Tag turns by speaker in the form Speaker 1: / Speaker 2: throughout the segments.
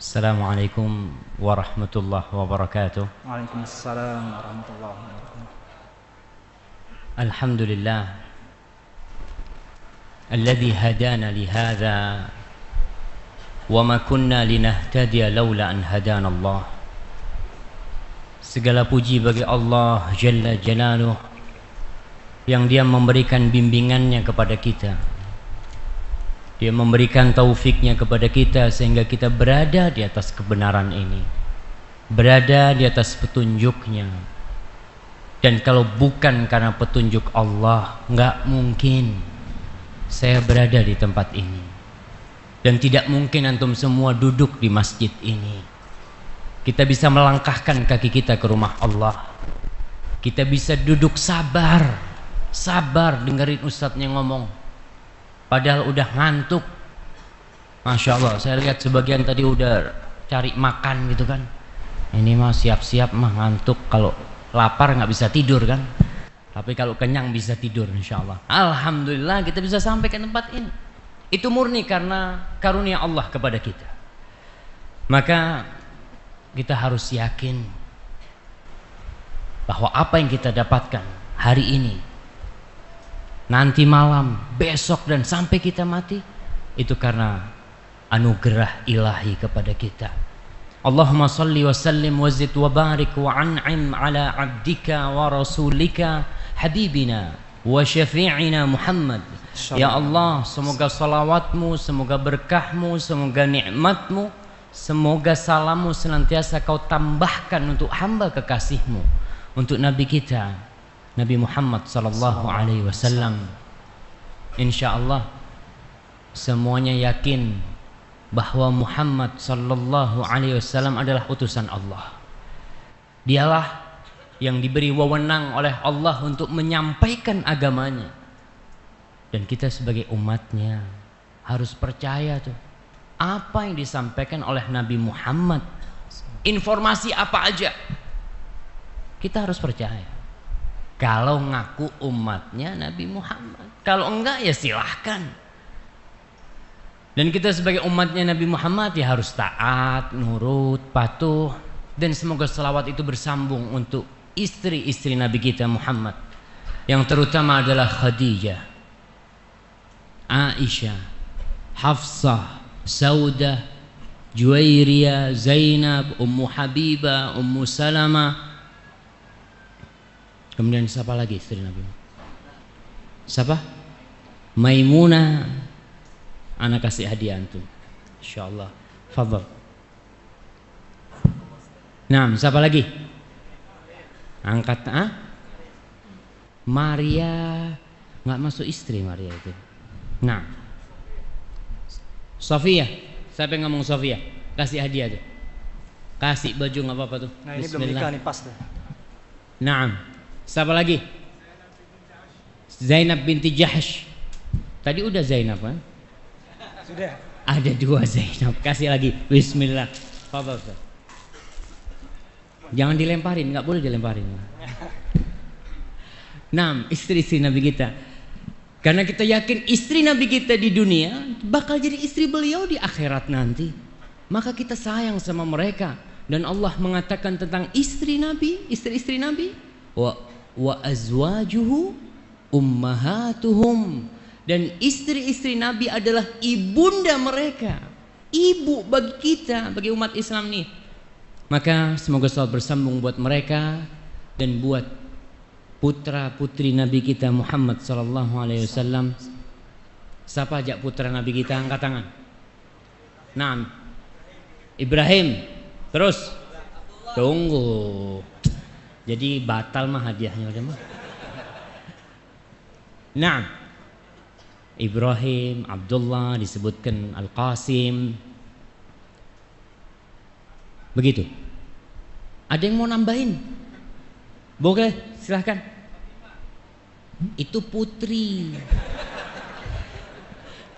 Speaker 1: Assalamualaikum warahmatullahi wabarakatuh.
Speaker 2: Waalaikumsalam warahmatullahi wabarakatuh.
Speaker 1: Alhamdulillah alladzi hadana lihadza wa ma kunna linahtadiya laula an hadana Allah. Segala puji bagi Allah Jalla Jalaluh yang Dia memberikan bimbingannya kepada kita. Dia memberikan taufiknya kepada kita sehingga kita berada di atas kebenaran ini, berada di atas petunjuknya. Dan kalau bukan karena petunjuk Allah, nggak mungkin saya berada di tempat ini. Dan tidak mungkin antum semua duduk di masjid ini. Kita bisa melangkahkan kaki kita ke rumah Allah. Kita bisa duduk sabar dengerin ustadznya ngomong. Padahal udah ngantuk. Masya Allah, saya lihat sebagian tadi udah cari makan gitu kan. Ini mah siap-siap mah ngantuk. Kalau lapar nggak bisa tidur kan. Tapi kalau kenyang bisa tidur insya Allah. Alhamdulillah kita bisa sampai ke tempat ini. Itu murni karena karunia Allah kepada kita. Maka kita harus yakin bahwa apa yang kita dapatkan hari ini, nanti malam, besok dan sampai kita mati, itu karena anugerah ilahi kepada kita. Allahumma salli wa sallim wa zid wa barik wa an'im ala abdika wa rasulika habibina wa syafi'ina Muhammad. Ya Allah, semoga salawatmu, semoga berkahmu, semoga nikmatmu, semoga salammu senantiasa kau tambahkan untuk hamba kekasihmu, untuk Nabi kita Nabi Muhammad sallallahu alaihi wasallam. Insyaallah semuanya yakin bahwa Muhammad sallallahu alaihi wasallam adalah utusan Allah. Dialah yang diberi wewenang oleh Allah untuk menyampaikan agamanya. Dan kita sebagai umatnya harus percaya tuh apa yang disampaikan oleh Nabi Muhammad. Informasi apa aja kita harus percaya. Kalau ngaku umatnya Nabi Muhammad, kalau enggak ya silahkan. Dan kita sebagai umatnya Nabi Muhammad ya harus taat, nurut, patuh. Dan semoga selawat itu bersambung untuk istri-istri Nabi kita Muhammad, yang terutama adalah Khadijah, Aisyah, Hafsah, Saudah, Juwairiyah, Zainab, Ummu Habibah, Ummu Salamah. Kemudian siapa lagi istri Nabi? Siapa? Maimunah. Anak kasih hadiah antum. Insyaallah. Fadhal. Nah, siapa lagi? Angkat Maria. Nggak masuk istri Maria itu. Nah. Sofia. Siapa yang ngomong Sofia? Kasih hadiah tuh. Kasih baju nggak apa-apa tuh.
Speaker 2: Nah, ini belum nikah nih pas tuh.
Speaker 1: Naam. Siapa lagi? Zainab binti Jahsh. Tadi udah Zainab kan?
Speaker 2: Sudah.
Speaker 1: Ada dua Zainab. Kasih lagi. Bismillah. Fadhal. Jangan dilemparin, nggak boleh dilemparin. Nah, istri-istri Nabi kita. Karena kita yakin istri Nabi kita di dunia bakal jadi istri beliau di akhirat nanti. Maka kita sayang sama mereka. Dan Allah mengatakan tentang istri Nabi, istri-istri Nabi, wa azwajuhu ummahatuhum, dan istri-istri Nabi adalah ibunda mereka, ibu bagi kita, bagi umat Islam nih. Maka semoga selalu bersambung buat mereka dan buat putra putri Nabi kita Muhammad sallallahu alaihi wasallam. Siapa aja putra Nabi kita, angkat tangan. Naam. Ibrahim. Terus tunggu. Jadi batal mah hadiahnya udah mah. Nah, Ibrahim, Abdullah, disebutkan Al-Qasim. Begitu. Ada yang mau nambahin? Boleh, silahkan. Itu putri.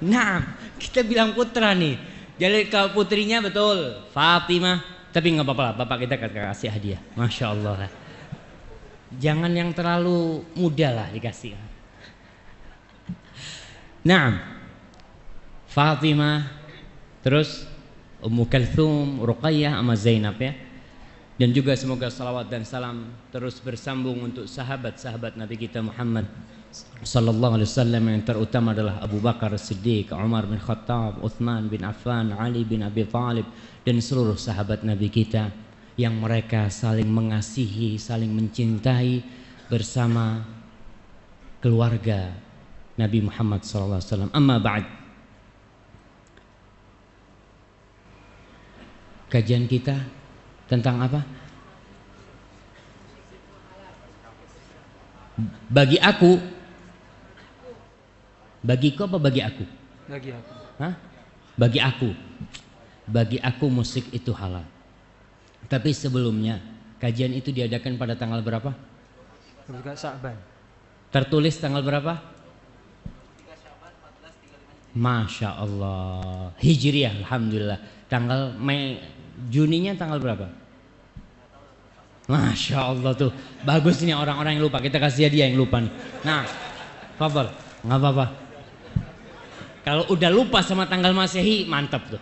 Speaker 1: Nah, kita bilang putra nih. Jadi kalau putrinya betul Fatimah, tapi nggak apa-apa lah, bapak kita kasih hadiah. Masya Allah lah. Jangan yang terlalu muda lah dikasih. Nah, Fatimah, terus Ummu Kalthum, Ruqayyah sama Zainab ya. Dan juga semoga salawat dan salam terus bersambung untuk sahabat-sahabat Nabi kita Muhammad sallallahu alaihi wasallam, yang terutama adalah Abu Bakar Siddiq, Umar bin Khattab, Uthman bin Affan, Ali bin Abi Thalib, dan seluruh sahabat Nabi kita yang mereka saling mengasihi, saling mencintai bersama keluarga Nabi Muhammad sallallahu alaihi wasallam. Amma ba'd. Kajian kita tentang apa? Bagi aku. Bagiku apa bagi aku?
Speaker 2: Bagi aku.
Speaker 1: Hah? Bagi aku. Bagi aku musik itu halal. Tapi sebelumnya kajian itu diadakan pada tanggal berapa?
Speaker 2: Bukan Sya'ban.
Speaker 1: Tertulis tanggal berapa? Masya Allah. Hijriah, alhamdulillah. Tanggal Juninya tanggal berapa? Masya Allah tuh. Bagus nih orang-orang yang lupa. Kita kasih dia yang lupa nih. Nah, fadhal, nggak apa-apa. Kalau udah lupa sama tanggal Masehi, mantap tuh.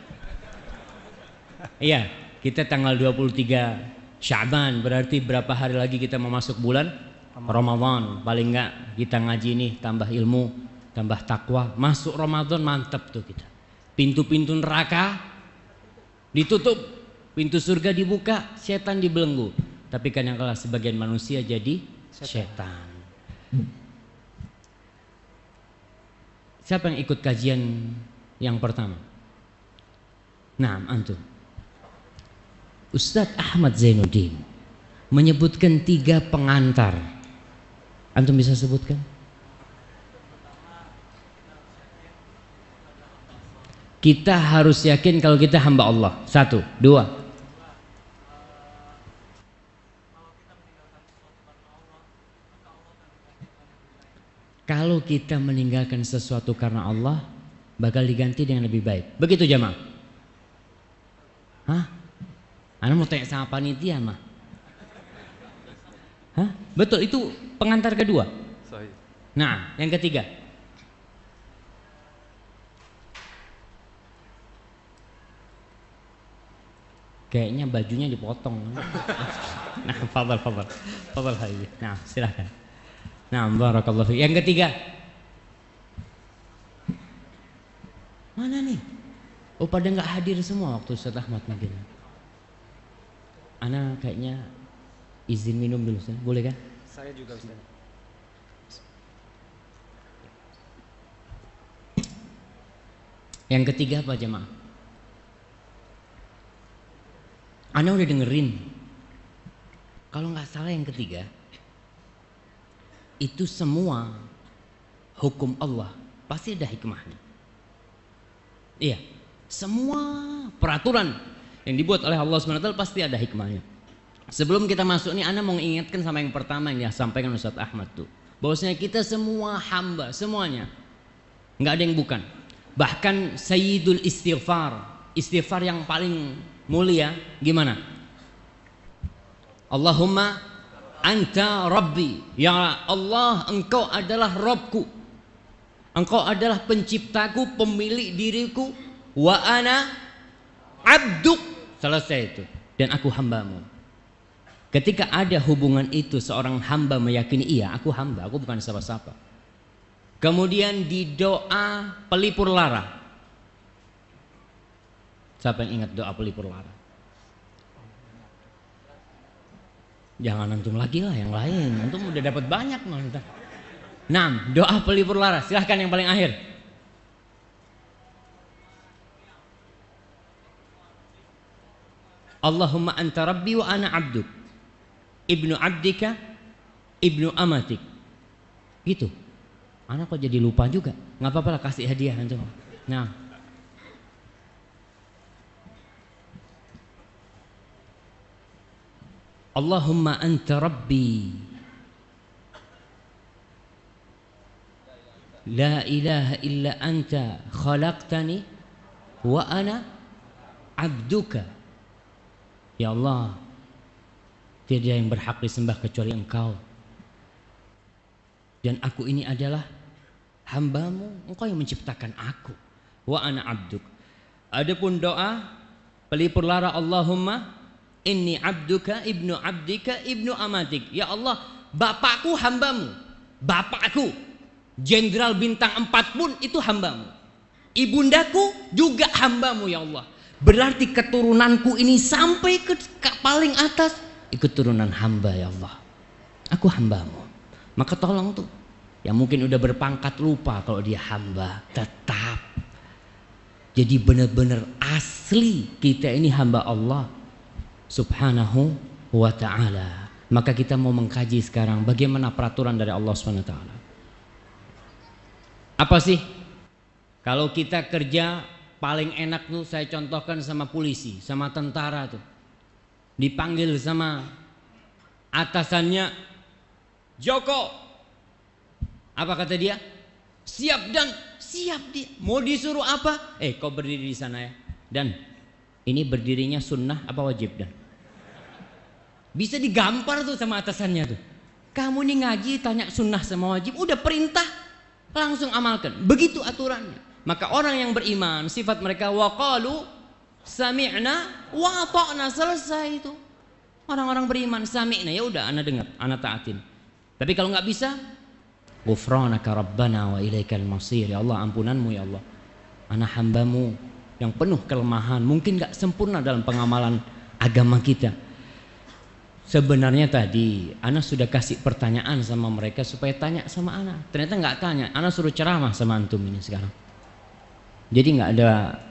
Speaker 1: Iya, kita tanggal 23 Sya'ban, berarti berapa hari lagi kita mau masuk bulan Ramadan. Paling enggak kita ngaji nih, tambah ilmu, tambah takwa. Masuk Ramadan mantap tuh kita. Pintu-pintu neraka ditutup, pintu surga dibuka, setan dibelenggu. Tapi kadang-kala sebagian manusia jadi setan. Siapa yang ikut kajian yang pertama? Nah, antum. Ustadz Ahmad Zainuddin menyebutkan 3 pengantar. Antum bisa sebutkan? Kita harus yakin kalau kita hamba Allah. 1, 2. Kalau kita meninggalkan sesuatu karena Allah, bakal diganti dengan lebih baik. Begitu jamaah? Hah? Anda mau tanya sama panitia mah? Hah? Betul, itu pengantar kedua.
Speaker 2: Sahih.
Speaker 1: Nah, yang ketiga. Kayaknya bajunya dipotong. Nah, fadhal Habib. Nah, silahkan. Nah, barakallahu fiik. Yang ketiga. Mana nih? Oh, pada nggak hadir semua waktu Ustaz Ahmad mungkin. Ana kayaknya izin minum dulu, Ustaz. Boleh kan?
Speaker 2: Saya juga Ustaz.
Speaker 1: Yang ketiga apa jemaah? Ana udah dengerin. Kalau nggak salah yang ketiga, itu semua hukum Allah pasti ada hikmahnya. Iya, semua peraturan yang dibuat oleh Allah SWT pasti ada hikmahnya. Sebelum kita masuk nih, Ana mau ingatkan sama yang pertama yang disampaikan Ustaz Ahmad tuh, bahwasanya kita semua hamba, semuanya, nggak ada yang bukan. Bahkan Sayyidul Istighfar, istighfar yang paling mulia, gimana? Allahumma Anta Rabbi, ya Allah, Engkau adalah Rabbku, Engkau adalah penciptaku, pemilik diriku, wa ana abduk, selesai itu, dan aku hambamu. Ketika ada hubungan itu, seorang hamba meyakini, iya aku hamba, aku bukan siapa-siapa. Kemudian di doa pelipur lara, siapa yang ingat doa pelipur lara? Jangan antum lagi lah, yang lain. Antum udah dapat banyak mah. Nah, doa pelipur lara. Silahkan yang paling akhir. Allahumma anta rabbi wa ana abduk, ibnu abdika, ibnu amatik. Gitu. Anak kok jadi lupa juga. Nggak apa-apa lah, kasih hadiah antum. Nah, Allahumma anta rabbi la ilaha illa anta khalaqtani wa ana abduka. Ya Allah, tiada yang berhak disembah kecuali Engkau, dan aku ini adalah hambamu, Engkau yang menciptakan aku. Wa ana abduk. Adapun doa Pelipur lara Allahumma inni abduka ibnu abdika ibnu amatik. Ya Allah, bapakku hambamu. Bapakku jenderal bintang 4 pun itu hambamu. Ibundaku juga hambamu ya Allah. Berarti keturunanku ini sampai ke paling atas keturunan hamba ya Allah. Aku hambamu. Maka tolong tuh yang mungkin udah berpangkat lupa kalau dia hamba, tetap jadi benar-benar asli kita ini hamba Allah subhanahu wa ta'ala. Maka kita mau mengkaji sekarang bagaimana peraturan dari Allah subhanahu wa ta'ala. Apa sih kalau kita kerja paling enak tuh, saya contohkan sama polisi, sama tentara tuh, dipanggil sama atasannya, Joko, apa kata dia? Siap dan siap dia. Mau disuruh apa? Kau berdiri di sana ya. Dan ini berdirinya sunnah apa wajib dan? Bisa digampar tuh sama atasannya tuh. Kamu nih ngaji tanya sunnah sama wajib, udah perintah langsung amalkan. Begitu aturannya. Maka orang yang beriman sifat mereka waqalu sami'na wa ata'na, selesai itu. Orang-orang beriman sami'na, ya udah ana dengar, ana taatin. Tapi kalau nggak bisa, ghufranaka rabbana wa ilaikal masir. Ya Allah, ampunanmu ya Allah. Ana hambamu yang penuh kelemahan, mungkin nggak sempurna dalam pengamalan agama kita. Sebenarnya tadi ana sudah kasih pertanyaan sama mereka supaya tanya sama ana. Ternyata nggak tanya. Ana suruh ceramah sama antum ini sekarang. Jadi nggak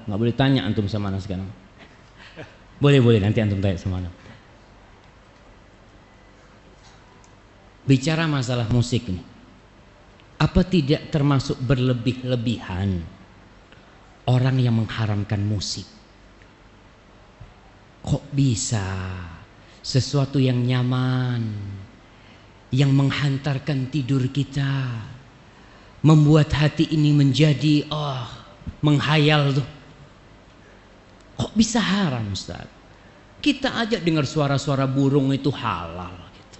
Speaker 1: boleh tanya antum sama ana sekarang. Boleh nanti antum tanya sama ana. Bicara masalah musik nih, apa tidak termasuk berlebih-lebihan orang yang mengharamkan musik? Kok bisa sesuatu yang nyaman, yang menghantarkan tidur kita, membuat hati ini menjadi menghayal tuh, kok bisa haram Ustaz? Kita aja dengar suara-suara burung itu halal gitu.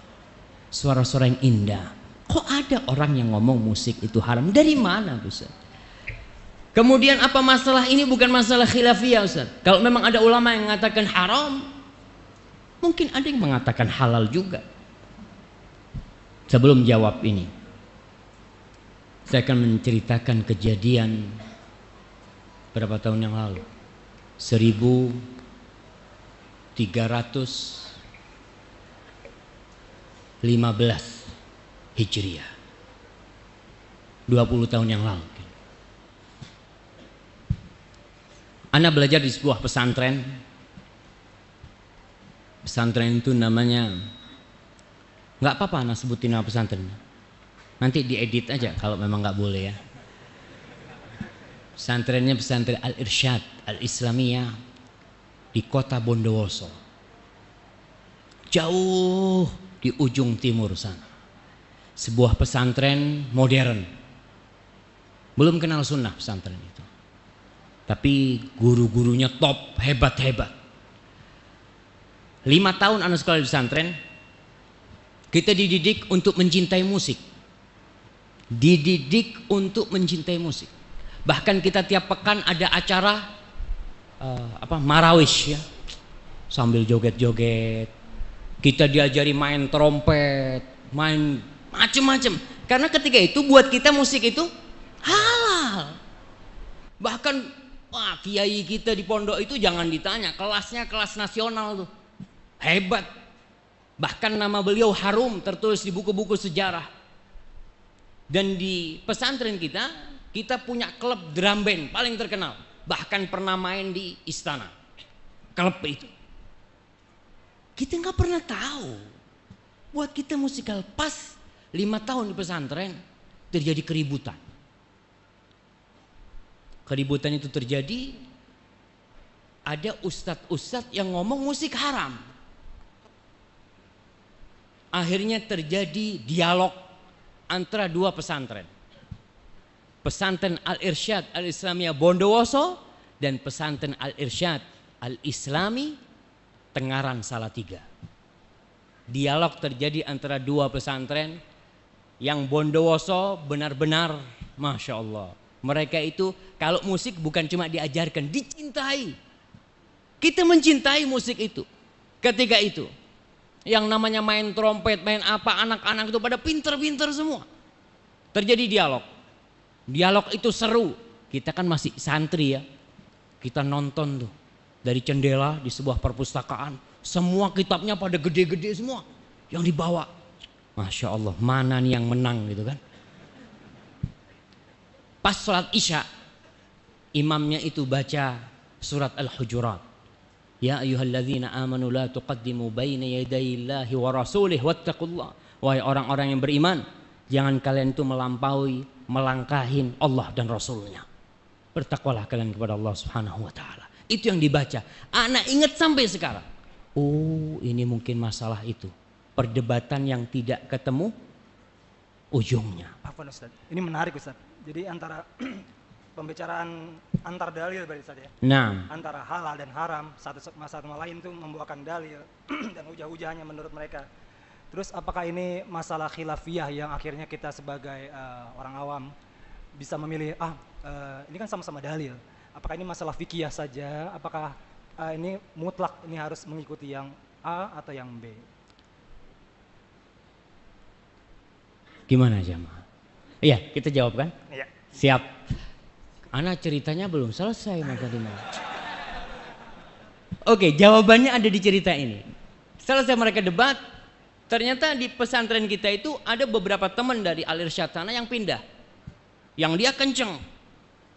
Speaker 1: Suara-suara yang indah. Kok ada orang yang ngomong musik itu haram? Dari mana Ustaz? Kemudian apa masalah ini bukan masalah khilafiyah Ustaz? Kalau memang ada ulama yang mengatakan haram, mungkin ada yang mengatakan halal juga. Sebelum jawab ini, saya akan menceritakan kejadian berapa tahun yang lalu, 1315 Hijriah, 20 tahun yang lalu. Ana belajar di sebuah pesantren. Pesantren itu namanya, nggak apa-apa ana sebutin nama pesantren. Nanti diedit aja kalau memang nggak boleh ya. Pesantrennya pesantren Al-Irsyad Al-Islamiyah di kota Bondowoso, jauh di ujung timur sana. Sebuah pesantren modern, belum kenal sunnah pesantren itu, tapi guru-gurunya top, hebat-hebat. 5 tahun anak sekolah di pesantren, kita dididik untuk mencintai musik, dididik untuk mencintai musik. Bahkan kita tiap pekan ada acara marawish ya, sambil joget-joget. Kita diajari main trompet, main macem-macem. Karena ketika itu buat kita musik itu halal. Bahkan kiai kita di pondok itu jangan ditanya, kelasnya kelas nasional tuh, hebat. Bahkan nama beliau harum tertulis di buku-buku sejarah. Dan di pesantren kita punya klub drum band paling terkenal. Bahkan pernah main di istana klub itu. Kita nggak pernah tahu. Buat kita musikal, pas 5 tahun di pesantren terjadi keributan. Keributan itu terjadi, ada ustadz-ustadz yang ngomong musik haram. Akhirnya terjadi dialog antara dua pesantren. Pesantren Al-Irsyad Al-Islamiyah Bondowoso dan pesantren Al-Irsyad Al-Islami Tengaran Salatiga. Dialog terjadi antara dua pesantren. Yang Bondowoso benar-benar Masya Allah, mereka itu kalau musik bukan cuma diajarkan, dicintai. Kita mencintai musik itu. Ketika itu, yang namanya main trompet, main apa, anak-anak itu pada pinter-pinter semua. Terjadi dialog. Dialog itu seru. Kita kan masih santri ya. Kita nonton tuh dari jendela di sebuah perpustakaan. Semua kitabnya pada gede-gede semua yang dibawa. Masya Allah, mana nih yang menang gitu kan. Pas sholat isya, imamnya itu baca surat Al-Hujurat. Ya ayyuhalladzina amanu la tuqaddimu baina yadayillahi wa rasulih wattaqullah. Wahai orang-orang yang beriman, jangan kalian itu melampaui, melangkahin Allah dan Rasulnya. Bertakwalah kalian kepada Allah Subhanahu wa taala. Itu yang dibaca. Anak ingat sampai sekarang. Oh, ini mungkin masalah itu. Perdebatan yang tidak ketemu ujungnya.
Speaker 3: Afwan Ustaz. Ini menarik Ustaz. Jadi antara pembicaraan antar dalil berarti Ustaz ya.
Speaker 1: Nah,
Speaker 3: Antara halal dan haram, satu sama lain itu membawakan dalil dan hujah-hujahnya menurut mereka. Terus apakah ini masalah khilafiyah yang akhirnya kita sebagai orang awam bisa memilih ini kan sama-sama dalil. Apakah ini masalah fikih saja? Apakah ini mutlak ini harus mengikuti yang A atau yang B?
Speaker 1: gimana jamaah? Iya, kita jawab kan?
Speaker 3: Iya.
Speaker 1: Siap. Anak ceritanya belum selesai Mas Adima. Oke, jawabannya ada di cerita ini. Selesai mereka debat, ternyata di pesantren kita itu ada beberapa teman dari Al-Irsyad sana yang pindah. Yang dia kenceng.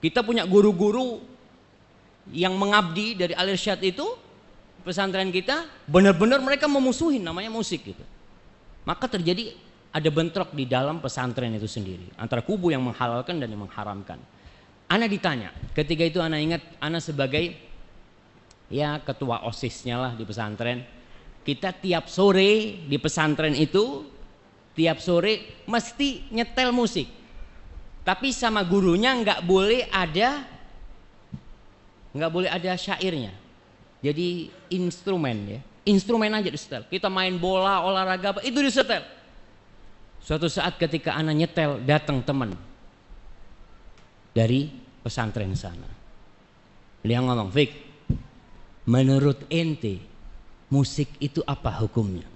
Speaker 1: Kita punya guru-guru yang mengabdi dari Al-Irsyad itu, pesantren kita, benar-benar mereka memusuhin namanya musik gitu. Maka terjadi ada bentrok di dalam pesantren itu sendiri antara kubu yang menghalalkan dan yang mengharamkan. Ana ditanya, ketika itu Ana ingat Ana sebagai ya ketua OSIS-nya lah di pesantren. Kita tiap sore di pesantren itu tiap sore mesti nyetel musik. Tapi sama gurunya nggak boleh ada syairnya. Jadi instrumen ya. Instrumen aja disetel. Kita main bola, olahraga apa itu disetel. Suatu saat ketika Ana nyetel datang teman dari pesantren sana. Dia ngomong, "Fik, menurut ente musik itu apa hukumnya?"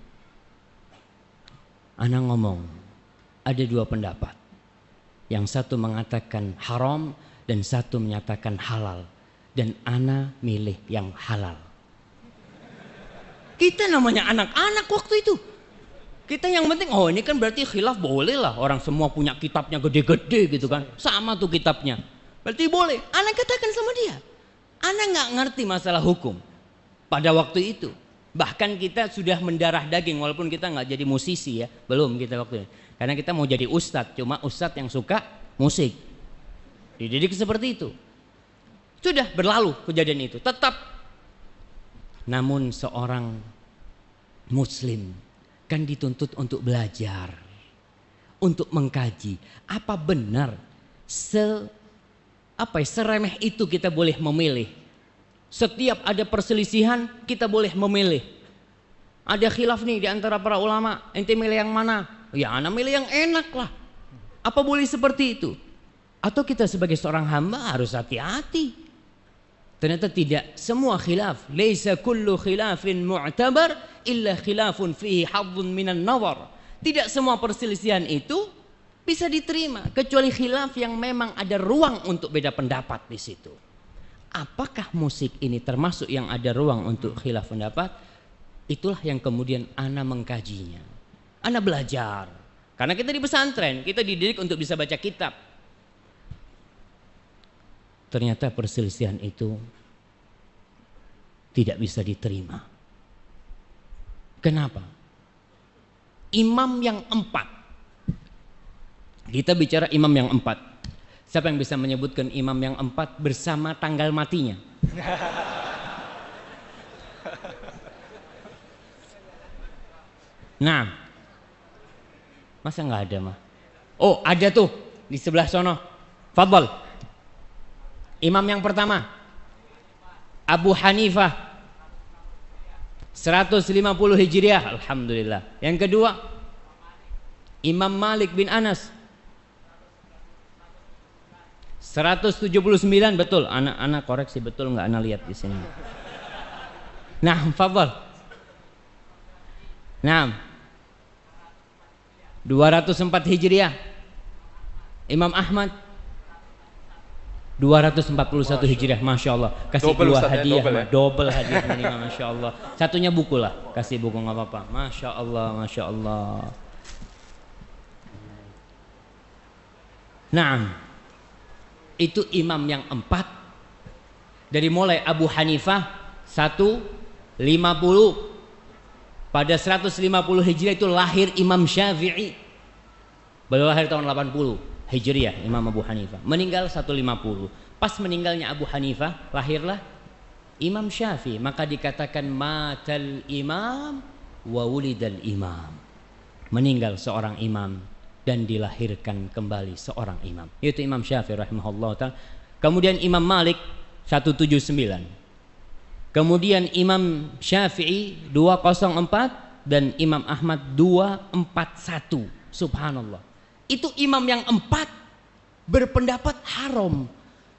Speaker 1: Ana ngomong, ada dua pendapat. Yang satu mengatakan haram dan satu menyatakan halal. Dan Ana milih yang halal. Kita namanya anak-anak waktu itu. Kita yang penting, oh ini kan berarti khilaf boleh lah. Orang semua punya kitabnya gede-gede gitu kan. Sama tuh kitabnya. Berarti boleh. Ana katakan sama dia. Ana nggak ngerti masalah hukum pada waktu itu. Bahkan kita sudah mendarah daging walaupun kita nggak jadi musisi ya. Belum kita waktu itu. Karena kita mau jadi ustadz. Cuma ustadz yang suka musik. Dididik seperti itu. Sudah berlalu kejadian itu. Tetap. Namun seorang muslim kan dituntut untuk belajar, untuk mengkaji apa benar seremeh itu kita boleh memilih. Setiap ada perselisihan kita boleh memilih. Ada khilaf nih di antara para ulama, ente milih yang mana? Ya ana milih yang enak lah. Apa boleh seperti itu? Atau kita sebagai seorang hamba harus hati-hati. Ternyata tidak semua khilaf. Laisa kullu khilafin mu'tabar illa khilafun fihi hadzun minan nawar. Tidak semua perselisihan itu bisa diterima kecuali khilaf yang memang ada ruang untuk beda pendapat di situ. Apakah musik ini termasuk yang ada ruang untuk khilaf pendapat? Itulah yang kemudian Ana mengkajinya. Ana belajar. Karena kita di pesantren, kita dididik untuk bisa baca kitab. Ternyata perselisihan itu tidak bisa diterima. Kenapa? Imam yang 4. Kita bicara imam yang 4. Siapa yang bisa menyebutkan imam yang 4 bersama tanggal matinya? Nah, masa nggak ada mah? Oh, ada tuh di sebelah sono. Fadhal. Imam yang pertama Abu Hanifah 150 Hijriah, alhamdulillah. Yang kedua Imam Malik bin Anas 179, betul. Anak koreksi betul nggak? Anak lihat di sini. Nah, fadhal. Nah, 204 Hijriah. Imam Ahmad 241 Hijriah, Masya Allah. Kasih
Speaker 4: Double,
Speaker 1: dua
Speaker 4: Ustaz, ya,
Speaker 1: hadiah,
Speaker 4: double, ya.
Speaker 1: double hadiah minimal, Masya Allah. Satunya buku lah, kasih buku nggak apa-apa. Masya Allah, Masya Allah. Nah, itu imam yang 4. Dari mulai Abu Hanifah 150. Pada 150 Hijriah itu lahir Imam Syafi'i. Beliau lahir tahun 80 Hijriah, Imam Abu Hanifah. Meninggal 150. Pas meninggalnya Abu Hanifah, lahirlah Imam Syafi'i. Maka dikatakan matal imam wa wulidal imam. Meninggal seorang imam dan dilahirkan kembali seorang imam. Itu Imam Syafi'i rahimahullah ta'ala. Kemudian Imam Malik 179. Kemudian Imam Syafi'i 204 dan Imam Ahmad 241. Subhanallah. Itu imam yang 4 berpendapat haram.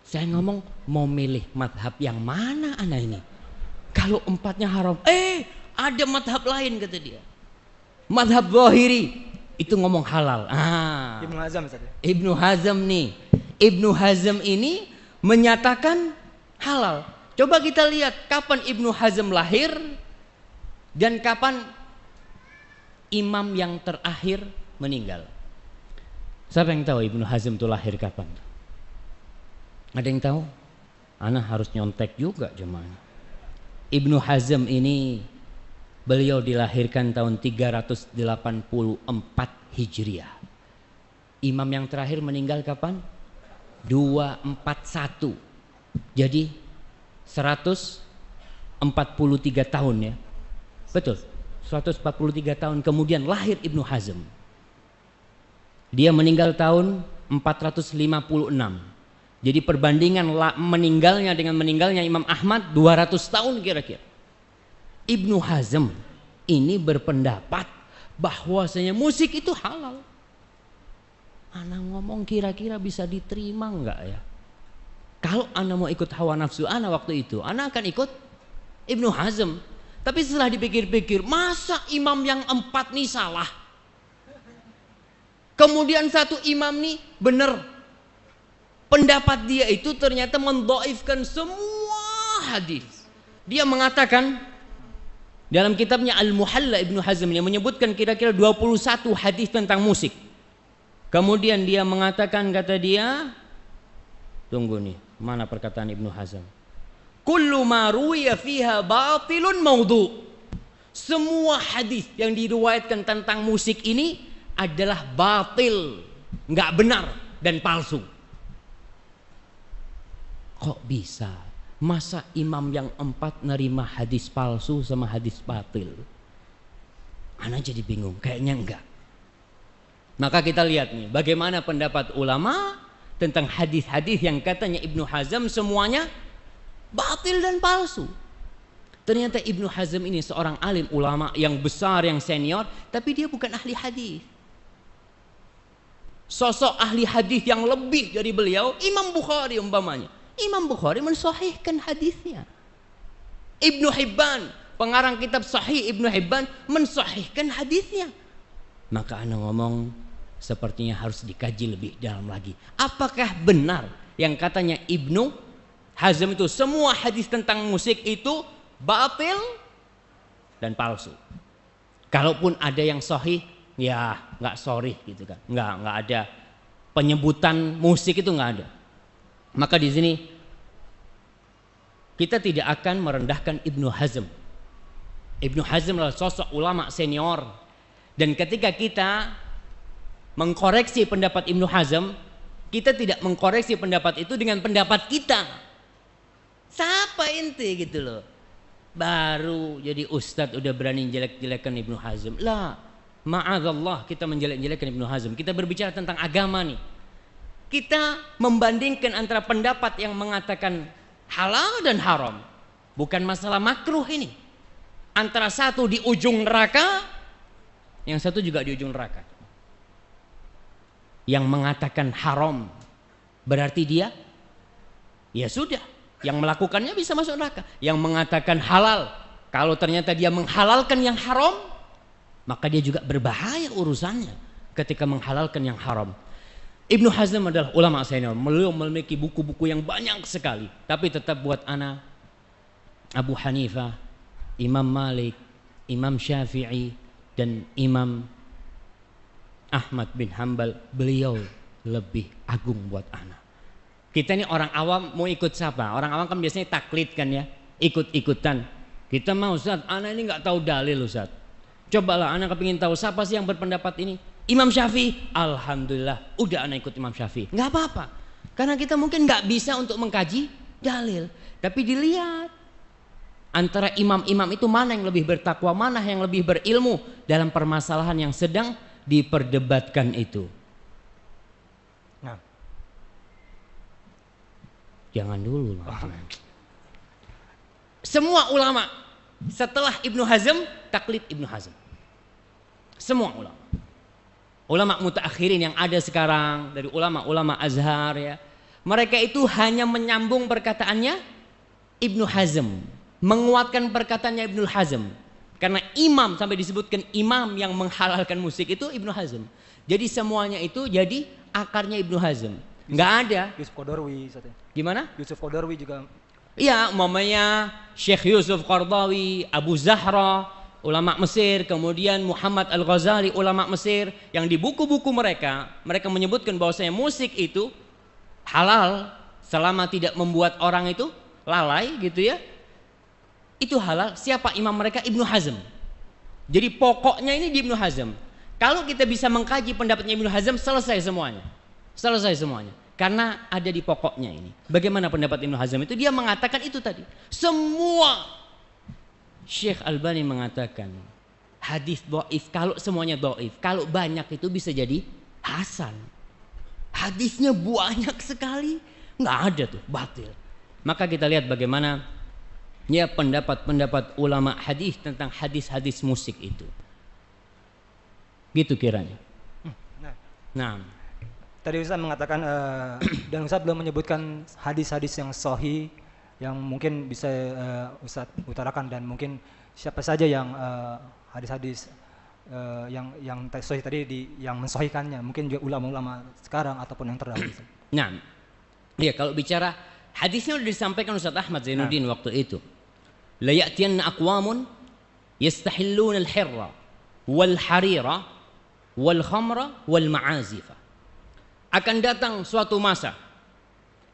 Speaker 1: Saya ngomong mau milih madhab yang mana anak ini? Kalau 4-nya haram, ada madhab lain kata dia. Madhab Zahiri itu ngomong halal.
Speaker 3: Ibnu Hazm Ustaz.
Speaker 1: Ibnu Hazm nih. Ibnu Hazm ini menyatakan halal. Coba kita lihat kapan Ibnu Hazm lahir dan kapan imam yang terakhir meninggal. Siapa yang tahu Ibnu Hazm itu lahir kapan? Ada yang tahu? Ana harus nyontek juga jemaah. Ibnu Hazm ini beliau dilahirkan tahun 384 Hijriah. Imam yang terakhir meninggal kapan? 241. Jadi 143 tahun ya. Betul. 143 tahun kemudian lahir Ibnu Hazm. Dia meninggal tahun 456. Jadi perbandingan meninggalnya dengan meninggalnya Imam Ahmad 200 tahun kira-kira. Ibnu Hazm ini berpendapat bahwasanya musik itu halal. Ana ngomong kira-kira bisa diterima enggak ya? Kalau Anda mau ikut hawa nafsu Anda waktu itu, Anda akan ikut Ibnu Hazm. Tapi setelah dipikir-pikir, masa imam yang 4 nih salah? Kemudian satu imam nih benar. Pendapat dia itu ternyata mendhaifkan semua hadis. Dia mengatakan dalam kitabnya Al-Muhalla Ibnu Hazm yang menyebutkan kira-kira 21 hadis tentang musik. Kemudian dia mengatakan, kata dia, tunggu nih, mana perkataan Ibnu Hazm? Kullu ma ruwiya fiha batilun maudhu. Semua hadis yang diriwayatkan tentang musik ini adalah batil, nggak benar dan palsu. Kok bisa? Masa imam yang 4 nerima hadis palsu sama hadis batil? Ana jadi bingung, kayaknya enggak. Maka kita lihat nih, bagaimana pendapat ulama tentang hadis-hadis yang katanya Ibnu Hazm semuanya batil dan palsu. Ternyata Ibnu Hazm ini seorang alim ulama yang besar, yang senior, tapi dia bukan ahli hadis. Sosok ahli hadis yang lebih dari beliau, Imam Bukhari umpamanya. Imam Bukhari mensahihkan hadisnya. Ibnu Hibban, pengarang kitab Sahih Ibnu Hibban, mensahihkan hadisnya. Maka ana ngomong, sepertinya harus dikaji lebih dalam lagi. Apakah benar yang katanya Ibnu Hazm itu semua hadis tentang musik itu batil dan palsu? Kalaupun ada yang sahih, ya nggak sorry gitu kan, nggak ada penyebutan musik itu nggak ada. Maka di sini kita tidak akan merendahkan Ibnu Hazm. Ibnu Hazm adalah sosok ulama senior, dan ketika kita mengkoreksi pendapat Ibnu Hazm, kita tidak mengkoreksi pendapat itu dengan pendapat kita. Siapa ente gitu loh, baru jadi ustadz udah berani jelek-jelekan Ibnu Hazm. Lah, ma'adzallah kita menjelek-jelekan Ibnu Hazm. Kita berbicara tentang agama nih. Kita membandingkan antara pendapat yang mengatakan halal dan haram. Bukan masalah makruh ini. Antara satu di ujung neraka, yang satu juga di ujung neraka. Yang mengatakan haram berarti dia, ya sudah, yang melakukannya bisa masuk neraka. Yang mengatakan halal, Kalau ternyata dia menghalalkan yang haram, maka dia juga berbahaya urusannya ketika menghalalkan yang haram. Ibnu Hazm adalah ulama senior, beliau memiliki buku-buku yang banyak sekali, tapi tetap buat ana, Abu Hanifah, Imam Malik, Imam Syafi'i, dan Imam Ahmad bin Hanbal, beliau lebih agung buat ana. Kita ini orang awam mau ikut siapa? Orang awam kan biasanya taklid kan ya, ikut-ikutan. Kita mau Ustaz, ana ini nggak tahu dalil Ustaz. Cobalah ana kepingin tahu siapa sih yang berpendapat ini. Imam Syafi'i, alhamdulillah, udah ana ikut Imam Syafi'i. Nggak apa-apa, karena kita mungkin nggak bisa untuk mengkaji dalil. Tapi dilihat antara imam-imam itu mana yang lebih bertakwa, mana yang lebih berilmu dalam permasalahan yang sedang diperdebatkan itu.
Speaker 3: Nah,
Speaker 1: jangan dulu. Semua ulama setelah Ibnu Hazm taklid Ibnu Hazm. Semua ulama. Ulama mutaakhirin yang ada sekarang dari ulama-ulama Azhar ya. Mereka itu hanya menyambung perkataannya Ibnu Hazm, menguatkan perkataannya Ibnu Hazm. Karena imam sampai disebutkan imam yang menghalalkan musik itu Ibnu Hazm. Jadi semuanya itu jadi akarnya Ibnu Hazm. Enggak ada
Speaker 3: Yusuf Qaradawi Ustaz.
Speaker 1: Gimana?
Speaker 3: Yusuf Qaradawi juga.
Speaker 1: Iya, umpamanya Syekh Yusuf Qaradawi, Abu Zahra, ulama Mesir, kemudian Muhammad Al-Ghazali, ulama Mesir, yang di buku-buku mereka menyebutkan bahwasanya musik itu halal selama tidak membuat orang itu lalai gitu ya. Itu halal. Siapa imam mereka? Ibnu Hazm. Jadi pokoknya ini di Ibnu Hazm. Kalau kita bisa mengkaji pendapatnya Ibnu Hazm, selesai semuanya. Selesai semuanya. Karena ada di pokoknya ini. Bagaimana pendapat Ibnu Hazm itu? Dia mengatakan itu tadi. Semua. Syekh Albani mengatakan hadis dhaif, kalau semuanya dhaif, kalau banyak itu bisa jadi hasan. Hadisnya banyak sekali, nggak ada tuh, batil. Maka kita lihat bagaimana ya pendapat-pendapat ulama hadis tentang hadis-hadis musik itu. Gitu kiranya. Nah.
Speaker 3: Tadi Ustaz mengatakan dan Ustaz belum menyebutkan hadis-hadis yang sahih yang mungkin bisa Ustaz utarakan, dan mungkin siapa saja yang hadis-hadis yang sahih tadi yang mensahihkannya, mungkin juga ulama-ulama sekarang ataupun yang terdahulu.
Speaker 1: Nah, ya kalau bicara hadisnya sudah disampaikan Ustaz Ahmad Zainuddin waktu itu. La ya'tiyanna aqwamun yastahilluna al-hirra wal harira wal khamra wal ma'azifa. Akan datang suatu masa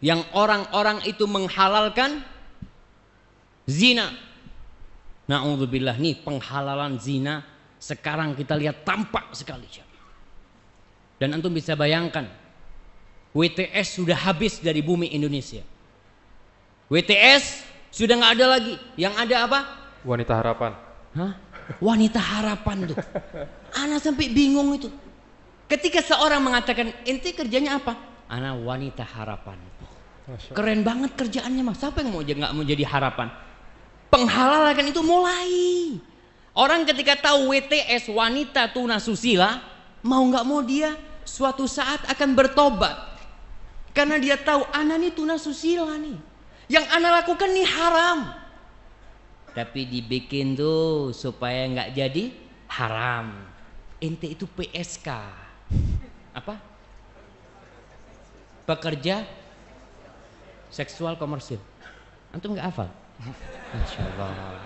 Speaker 1: yang orang-orang itu menghalalkan zina. Na'udzubillah, nih penghalalan zina sekarang kita lihat tampak sekali. Dan antum bisa bayangkan, WTS sudah habis dari bumi Indonesia. WTS sudah nggak ada lagi. Yang ada apa?
Speaker 2: Wanita harapan.
Speaker 1: Hah? Wanita harapan tuh. Ana sampai bingung itu. Ketika seorang mengatakan, ente kerjanya apa? Ana wanita harapan. Keren banget kerjaannya mas. Siapa yang nggak mau jadi harapan? Penghalalan itu mulai. Orang ketika tahu WTS, wanita tunasusila, mau nggak mau dia suatu saat akan bertobat. Karena dia tahu ana nih tunasusila nih. Yang ana lakukan nih haram. Tapi dibikin tuh supaya nggak jadi haram. Ente itu PSK. Apa? Pekerja seksual komersil. Antum nggak hafal? Masya Allah.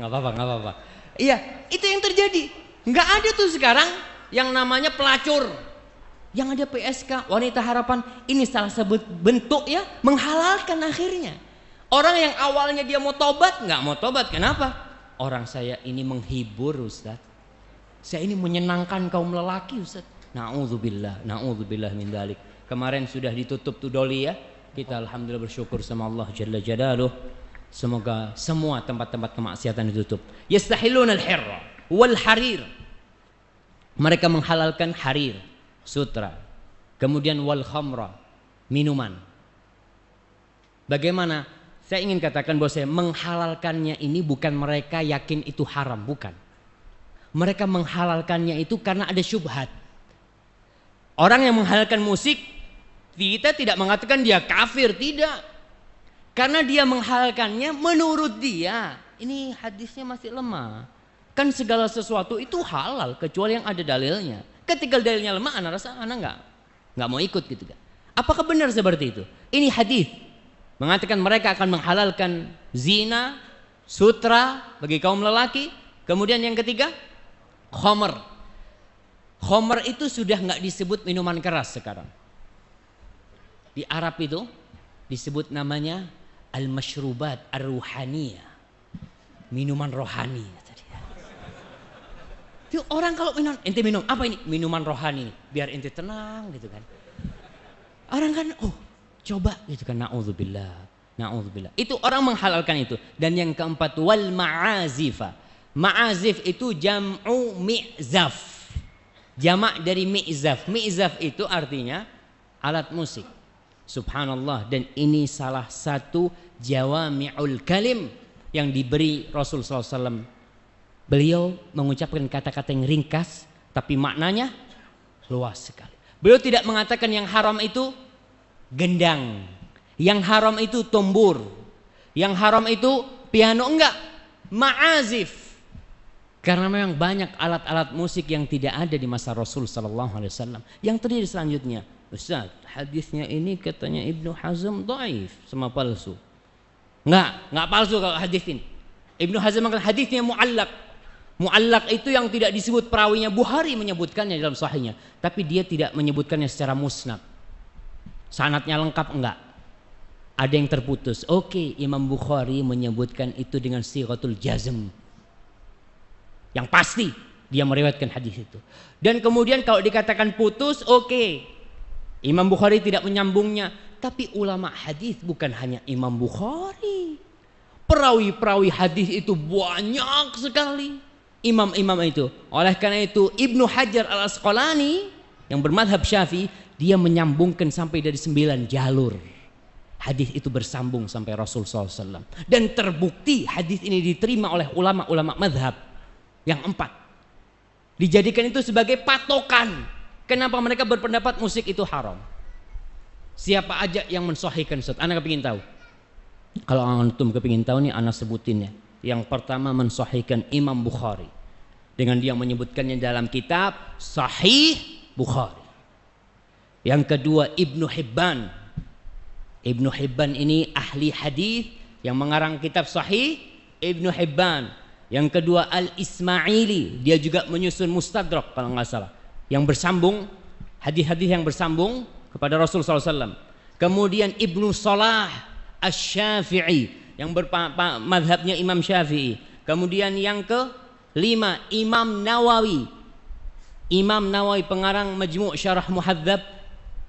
Speaker 1: Nggak apa-apa. Iya, itu yang terjadi. Nggak ada tuh sekarang yang namanya pelacur. Yang ada PSK, wanita harapan. Ini salah satu bentuk ya menghalalkan akhirnya. Orang yang awalnya dia mau tobat, nggak mau tobat. Kenapa? Orang saya ini menghibur Ustaz. Saya ini menyenangkan kaum lelaki Ustaz. Na'udzubillah min dzalik. Kemarin sudah ditutup tuh doli ya. Kita alhamdulillah bersyukur sama Allah Jalla Jalaluh. Semoga semua tempat-tempat kemaksiatan ditutup. Yastahilluna al-hirra wal harir. Mereka menghalalkan harir, sutra. Kemudian wal khamra, minuman. Bagaimana? Saya ingin katakan bahwa saya menghalalkannya ini bukan mereka yakin itu haram, bukan. Mereka menghalalkannya itu karena ada syubhat. Orang yang menghalalkan musik, kita tidak mengatakan dia kafir, tidak. Karena dia menghalalkannya menurut dia. ini hadisnya masih lemah. Kan segala sesuatu itu halal kecuali yang ada dalilnya. Ketika dalilnya lemah, anak rasa anak nggak mau ikut gitu kan. Apakah benar seperti itu? Ini hadis mengatakan mereka akan menghalalkan zina, sutra bagi kaum lelaki. Kemudian yang ketiga, khamr. Khamr itu sudah nggak disebut minuman keras sekarang. Di Arab itu disebut namanya al-mashrubat ar-ruhaniyah. Minuman rohani. Itu orang kalau minum, ente minum apa ini? Minuman rohani, biar ente tenang gitu kan. Orang kan, oh coba gitu kan, na'udzubillah, na'udzubillah. Itu orang menghalalkan itu. Dan yang keempat, wal ma'azifa. Ma'azif itu jam'u mi'zaf. Jamak dari mi'zaf. Mi'zaf itu artinya alat musik. Subhanallah. Dan ini salah satu jawami'ul kalim yang diberi Rasul SAW. Beliau mengucapkan kata-kata yang ringkas tapi maknanya luas sekali. Beliau tidak mengatakan yang haram itu gendang, yang haram itu tombur, yang haram itu piano, enggak, ma'azif. Karena memang banyak alat-alat musik yang tidak ada di masa Rasul SAW. Yang terdiri selanjutnya, Ustaz, hadisnya ini katanya Ibnu Hazm dhaif, sama palsu. Enggak palsu kalau hadis ini. Ibnu Hazm mengatakan hadisnya mu'allaq. Mu'allaq itu yang tidak disebut perawinya. Bukhari menyebutkannya dalam sahihnya, tapi dia tidak menyebutkannya secara musnad. Sanadnya lengkap enggak. Ada yang terputus. Oke, Imam Bukhari menyebutkan itu dengan sighatul jazm. Yang pasti dia meriwayatkan hadis itu. Dan kemudian kalau dikatakan putus, oke, Imam Bukhari tidak menyambungnya. Tapi ulama hadis bukan hanya Imam Bukhari. Perawi-perawi hadis itu banyak sekali. Imam-imam itu. Oleh karena itu Ibnu Hajar al-Asqalani yang bermadhab Syafi'i, dia menyambungkan sampai dari 9 jalur. Hadis itu bersambung sampai Rasul SAW. Dan terbukti hadis ini diterima oleh ulama-ulama madhab yang 4. Dijadikan itu sebagai patokan. Kenapa mereka berpendapat musik itu haram? Siapa aja yang mensahihkan? Anak kepingin tahu. Kalau antum kepingin tahu nih, anak sebutin ya. Yang pertama mensahihkan Imam Bukhari dengan dia menyebutkannya dalam kitab Sahih Bukhari. Yang kedua Ibnu Hibban. Ibnu Hibban ini ahli hadis yang mengarang kitab Sahih Ibnu Hibban. Yang kedua Al-Ismaili, dia juga menyusun Mustadrak kalau nggak salah, yang bersambung, hadis-hadis yang bersambung kepada Rasul SAW. Kemudian Ibnu Salah Asy-Syafi'i yang madhabnya Imam Syafi'i. Kemudian yang kelima Imam Nawawi. Imam Nawawi pengarang Majmu' Syarah Muhadzab,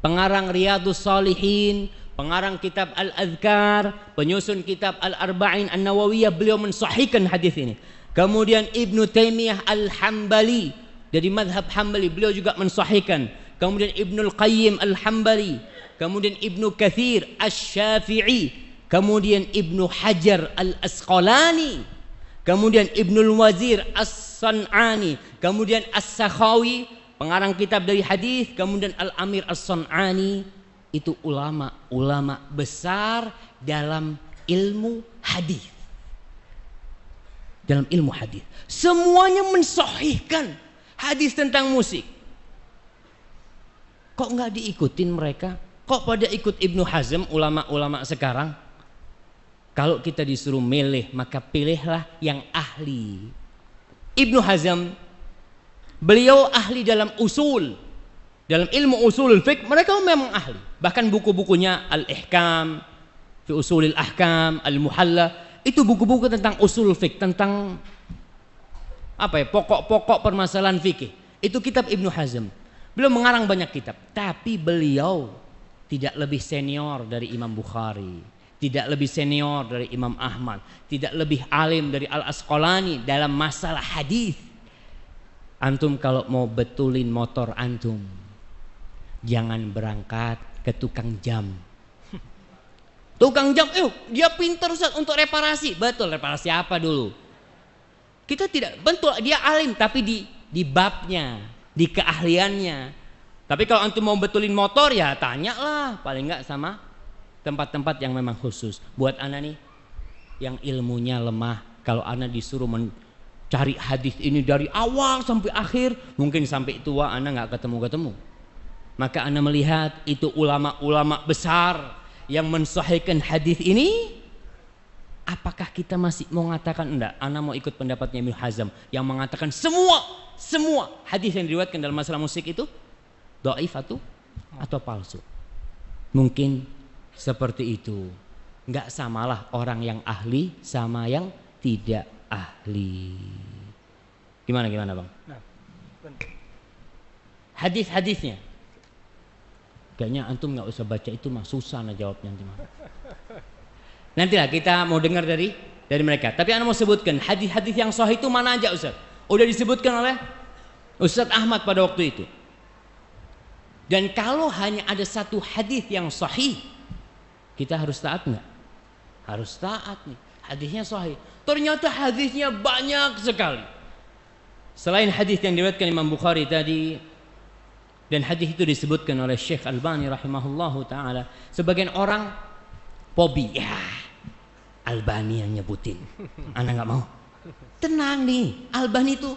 Speaker 1: pengarang Riyadhus Shalihin, pengarang kitab Al-Adhkar, penyusun kitab Al-Arba'in An-Nawawiyah, beliau mensahihkan hadis ini. Kemudian Ibnu Taimiyah Al-Hambali dari madhab Hambali, beliau juga mensahihkan. Kemudian Ibnul Qayyim Al-Hambali, kemudian Ibnu Katsir Asy-Syafi'i, kemudian Ibnu Hajar Al-Asqalani, kemudian Ibnul Wazir As-San'ani, kemudian As-Sakhawi pengarang kitab dari hadis, kemudian Al-Amir As-San'ani. Itu ulama-ulama besar dalam ilmu hadis. Dalam ilmu hadis semuanya mensahihkan hadis tentang musik. Kok nggak diikutin mereka? Kok pada ikut Ibnu Hazm, ulama-ulama sekarang? Kalau kita disuruh milih, maka pilihlah yang ahli. Ibnu Hazm, beliau ahli dalam usul, dalam ilmu usulul fiqh, mereka memang ahli. Bahkan buku-bukunya Al-Ihkam, fi Usulil Ahkam, Al-Muhalla, itu buku-buku tentang usul fiqh, tentang apa ya, pokok-pokok permasalahan fikih. Itu kitab Ibnu Hazm. Beliau mengarang banyak kitab, tapi beliau tidak lebih senior dari Imam Bukhari, tidak lebih senior dari Imam Ahmad, tidak lebih alim dari Al-Asqalani dalam masalah hadis. Antum kalau mau betulin motor antum, jangan berangkat ke tukang jam. Tukang jam, dia pintar Ustaz untuk reparasi. Betul, reparasi apa dulu? Kita tidak, betul dia alim, tapi di babnya, di keahliannya. Tapi kalau antum mau betulin motor, ya tanyalah paling enggak sama tempat-tempat yang memang khusus. Buat anak nih yang ilmunya lemah, Kalau ana disuruh mencari hadis ini dari awal sampai akhir, mungkin sampai tua ana nggak ketemu. Maka ana melihat itu ulama-ulama besar yang mensahihkan hadis ini. Apakah kita masih mau mengatakan enggak? Ana mau ikut pendapatnya Ibnu Hazm yang mengatakan semua hadis yang diriwayatkan dalam masalah musik itu dhaif atau palsu. Mungkin seperti itu. Enggak samalah orang yang ahli sama yang tidak ahli. Gimana Bang?
Speaker 3: Nah,
Speaker 1: Hadis-hadisnya. Kayaknya antum nggak usah baca itu mah, susah nah jawabnya nanti. Nantilah kita mau dengar dari mereka. Tapi ana mau sebutkan hadis-hadis yang sahih itu mana aja Ustaz? Udah disebutkan oleh Ustaz Ahmad pada waktu itu. Dan kalau hanya ada satu hadis yang sahih, kita harus taat nggak? Harus taat nih. Hadisnya sahih. Ternyata hadisnya banyak sekali. Selain hadis yang diriwayatkan Imam Bukhari tadi, dan hadis itu disebutkan oleh Syekh Albani rahimahullahu taala, sebagian orang pobi, ya Albani yang nyebutin, anak nggak mau. Tenang nih, Albani itu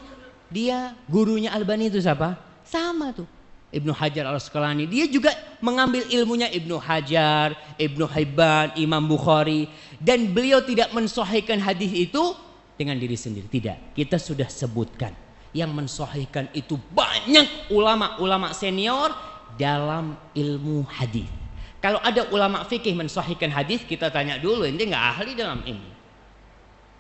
Speaker 1: dia gurunya Albani itu siapa? Sama tuh Ibnu Hajar Al-Asqalani. Dia juga mengambil ilmunya Ibnu Hajar, Ibnu Hibban, Imam Bukhari, dan beliau tidak mensahihkan hadis itu dengan diri sendiri. Tidak, kita sudah sebutkan yang mensahihkan itu banyak ulama-ulama senior dalam ilmu hadis. Kalau ada ulama fikih mensahihkan hadis, kita tanya dulu, ente nggak ahli dalam ini.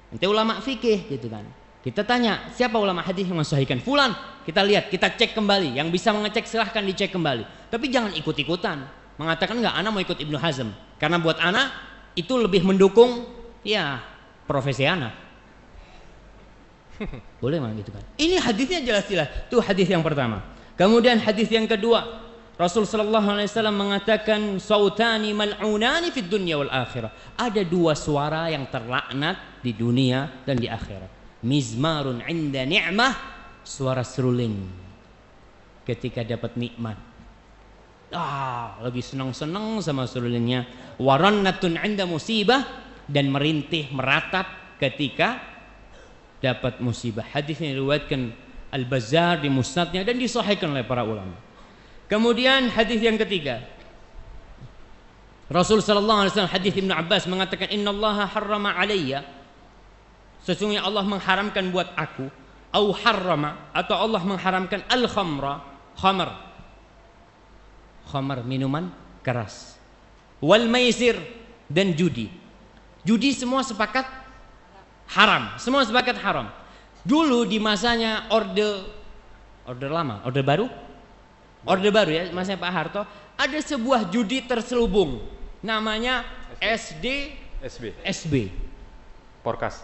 Speaker 1: Ente ulama fikih gitu kan. Kita tanya, siapa ulama hadis yang mensahihkan? Fulan. Kita lihat, kita cek kembali. Yang bisa mengecek silahkan dicek kembali. Tapi jangan ikut-ikutan. Mengatakan nggak, ana mau ikut Ibnu Hazm. Karena buat ana itu lebih mendukung ya profesi ana. Boleh mah gitu kan. Ini hadisnya jelas-jelas. Itu hadis yang pertama. Kemudian hadis yang kedua, Rasul sallallahu alaihi wasallam mengatakan sautani mal'unani fid dunya wal akhirah. Ada dua suara yang terlaknat di dunia dan di akhirat. Mizmarun 'inda ni'mah, suara seruling ketika dapat nikmat. Lagi senang-senang sama serulingnya. Warannatun 'inda musibah, dan merintih meratap ketika dapat musibah. Hadis yang diriwayatkan Al-Bazzar di Musnadnya dan disahihkan oleh para ulama. Kemudian hadis yang ketiga, Rasul sallallahu alaihi wasallam, hadis Ibnu Abbas mengatakan innallaha harrama alayya, sesungguhnya Allah mengharamkan buat aku, au harrama, atau Allah mengharamkan al-khamra, khamar minuman keras, wal maisir, dan judi. Judi semua sepakat haram, semua sepakat haram. Dulu di masanya orde lama, orde baru ya, masanya Pak Harto, ada sebuah judi terselubung namanya SB.
Speaker 4: Porkas.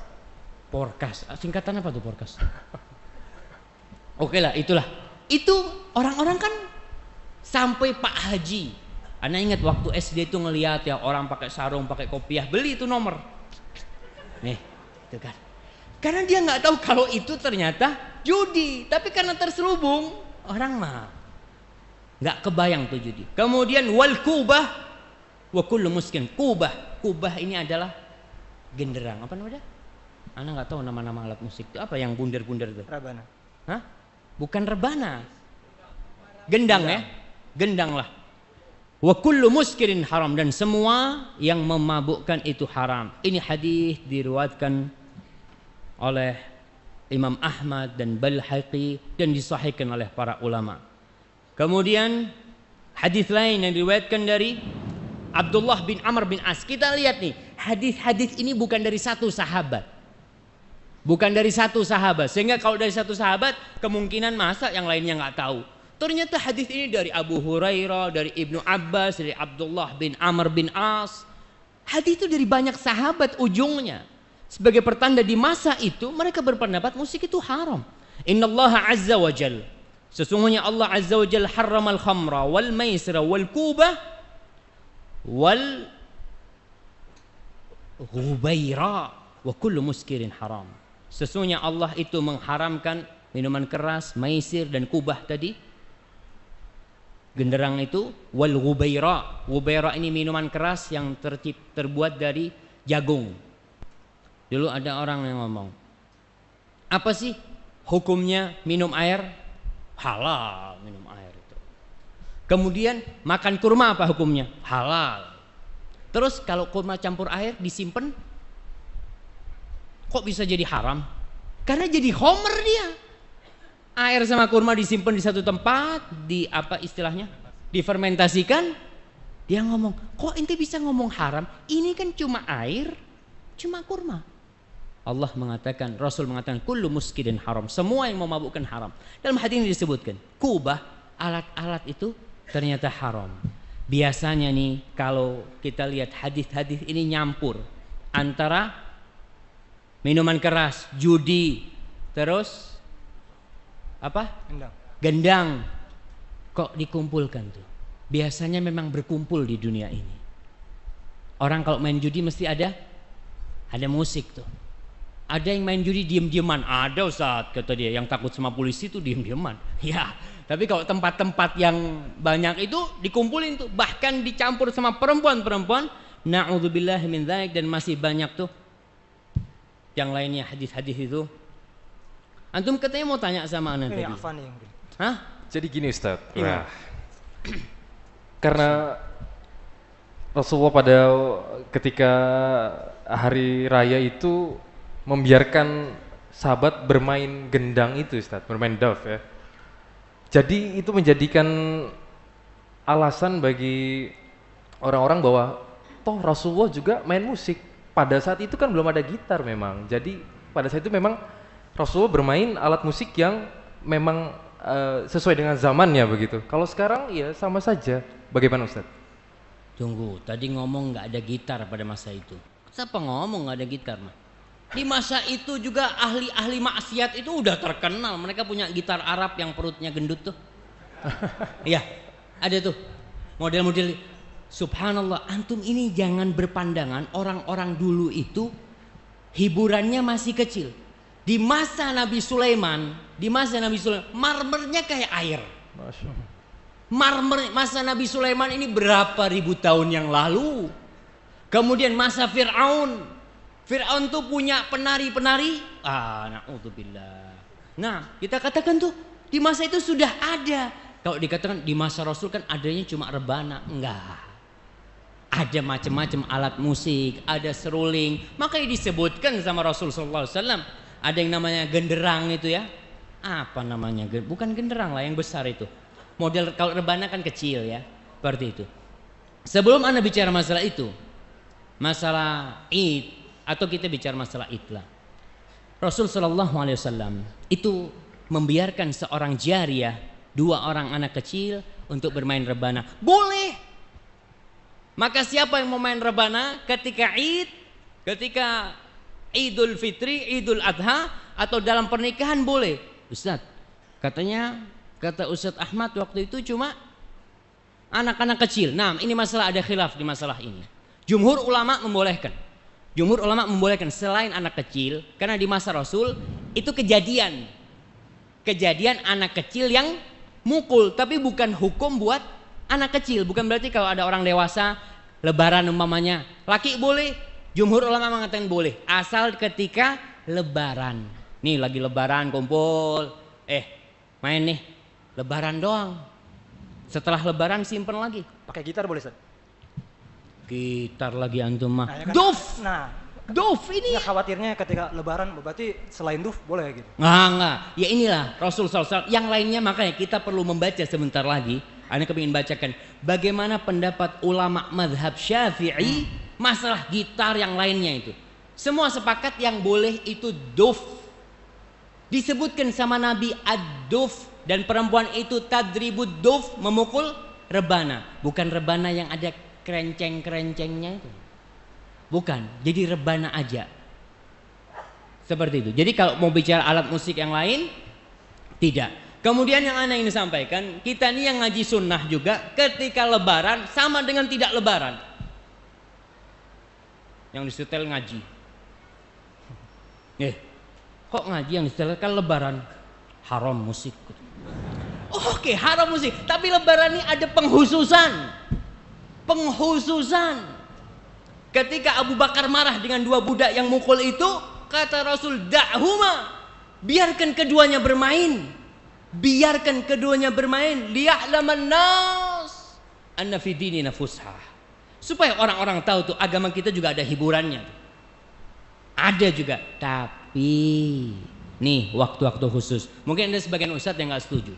Speaker 1: Singkatan apa tuh Porkas? Oke lah, itulah. Itu orang-orang kan sampai Pak Haji. Ana ingat waktu SD itu ngelihat ya orang pakai sarung, pakai kopiah, beli itu nomor. Nih, itu kan. Karena dia nggak tahu kalau itu ternyata judi, tapi karena terselubung orang mah nggak kebayang tuh judi. Kemudian wal kubah wa kullu muskin. Kubah ini adalah genderang. Apa namanya? Ana nggak tahu nama-nama alat musik itu apa yang bundar-bundar itu.
Speaker 3: Rebana.
Speaker 1: Hah? Bukan rebana. Gendang ya. Gendang lah. Wa kullu muskirin haram, dan semua yang memabukkan itu haram. Ini hadis diriwayatkan oleh Imam Ahmad dan Baihaqi dan disahihkan oleh para ulama. Kemudian hadis lain yang diriwayatkan dari Abdullah bin Amr bin As. Kita lihat nih, hadis-hadis ini bukan dari satu sahabat. Sehingga kalau dari satu sahabat kemungkinan masa yang lainnya nggak tahu. Ternyata hadis ini dari Abu Hurairah, dari Ibnu Abbas, dari Abdullah bin Amr bin As. Hadis itu dari banyak sahabat ujungnya. Sebagai pertanda di masa itu mereka berpendapat musik itu haram. Innallaha azza wa jalla, sesungguhnya Allah azza wa jalla harramal khamra wal maisra wal kubah wal ghubaira wa kullu muskirin haram. Sesungguhnya Allah itu mengharamkan minuman keras, maisir dan kubah tadi, genderang itu, wal ghubaira. Ghubaira ini minuman keras yang terbuat dari jagung. Dulu ada orang yang ngomong, apa sih hukumnya minum air? Halal minum air itu. Kemudian makan kurma apa hukumnya? Halal. Terus kalau kurma campur air disimpan, kok bisa jadi haram? Karena jadi homer dia. Air sama kurma disimpan di satu tempat, di apa istilahnya? Difermentasikan. Dia ngomong, kok ente bisa ngomong haram? Ini kan cuma air, cuma kurma. Allah mengatakan, Rasul mengatakan, kullu muskirin haram. Semua yang memabukkan haram. Dalam hadis ini disebutkan, kubah, alat-alat itu ternyata haram. Biasanya nih, kalau kita lihat hadis-hadis ini nyampur antara minuman keras, judi, terus apa? Gendang. Kok dikumpulkan tuh? Biasanya memang berkumpul di dunia ini. Orang kalau main judi mesti ada musik tuh. Ada yang main judi diem-dieman, ada Ustaz kata dia, yang takut sama polisi tuh diem-dieman. Ya, tapi kalau tempat-tempat yang banyak itu dikumpulin tuh, bahkan dicampur sama perempuan-perempuan, na'udzubillah min dzalik, dan masih banyak tuh yang lainnya hadis-hadis itu. Antum katanya mau tanya sama anak tadi. Hah?
Speaker 4: Jadi gini Ustaz. Nah, karena Rasulullah pada ketika hari raya itu membiarkan sahabat bermain gendang itu Ustaz, bermain daf ya. Jadi itu menjadikan alasan bagi orang-orang bahwa toh Rasulullah juga main musik. Pada saat itu kan belum ada gitar memang. Jadi pada saat itu memang Rasulullah bermain alat musik yang memang sesuai dengan zamannya begitu. Kalau sekarang ya sama saja. Bagaimana Ustaz?
Speaker 1: Tunggu, tadi ngomong nggak ada gitar pada masa itu. Siapa ngomong nggak ada gitar mah? Di masa itu juga ahli-ahli maksiat itu udah terkenal. Mereka punya gitar Arab yang perutnya gendut tuh. Iya, ada tuh model-model. Subhanallah, antum ini jangan berpandangan orang-orang dulu itu hiburannya masih kecil. Di masa Nabi Sulaiman, marmernya kayak air. Marmer masa Nabi Sulaiman ini berapa ribu tahun yang lalu. Kemudian masa Fir'aun tuh punya penari-penari. Na'udzubillah. Nah, kita katakan tuh di masa itu sudah ada. Kalau dikatakan di masa Rasul kan adanya cuma rebana, enggak. Ada macam-macam alat musik, ada seruling. Makanya disebutkan sama Rasul sallallahu alaihi wasallam, ada yang namanya genderang itu ya. Apa namanya? Bukan genderang lah, yang besar itu. Model kalau rebana kan kecil ya, seperti itu. Sebelum Anda bicara masalah itu, masalah Id, atau kita bicara masalah Id lah. Rasul sallallahu alaihi wasallam itu membiarkan seorang jariyah, dua orang anak kecil untuk bermain rebana. Boleh. Maka siapa yang mau main rebana ketika Id, ketika Idul Fitri, Idul Adha, atau dalam pernikahan boleh. Ustaz, kata Ustaz Ahmad waktu itu cuma anak-anak kecil. Nah, ini masalah, ada khilaf di masalah ini. Jumhur ulama membolehkan. Selain anak kecil, karena di masa Rasul itu kejadian anak kecil yang mukul, tapi bukan hukum buat anak kecil. Bukan berarti kalau ada orang dewasa lebaran umpamanya laki boleh. Jumhur ulama mengatakan boleh asal ketika lebaran. Nih lagi lebaran kumpul, main nih lebaran doang. Setelah lebaran simpen lagi.
Speaker 3: Pakai gitar boleh Ustaz?
Speaker 1: Gitar lagi antum mah.
Speaker 3: Nah, ya kan?
Speaker 1: Duf.
Speaker 3: Nah,
Speaker 1: Duf ini.
Speaker 3: Ya, khawatirnya ketika lebaran berarti selain duf boleh gitu.
Speaker 1: Enggak. Ya inilah Rasul SAW. Yang lainnya makanya kita perlu membaca sebentar lagi. Anda kepingin bacakan bagaimana pendapat ulama madhab Syafi'i masalah gitar yang lainnya itu. Semua sepakat yang boleh itu duf. Disebutkan sama Nabi ad-duf, dan perempuan itu tadribud duf, memukul rebana. Bukan rebana yang ada kerenceng-kerencengnya itu. Bukan, jadi rebana aja. Seperti itu. Jadi kalau mau bicara alat musik yang lain, tidak. Kemudian yang ana ini sampaikan, kita nih yang ngaji sunnah juga ketika lebaran sama dengan tidak lebaran. Yang disetel ngaji. Kok ngaji yang disetel kan lebaran? Haram musik. Oke, haram musik. Tapi lebaran ini ada penghususan. Ketika Abu Bakar marah dengan dua budak yang mukul itu, kata Rasul, da'huma, biarkan keduanya bermain. Biarkan keduanya bermain. Liya'laman nas anna fi dinina fushah. Supaya orang-orang tahu tuh agama kita juga ada hiburannya. Ada juga, tapi nih waktu-waktu khusus. Mungkin ada sebagian ustadz yang nggak setuju.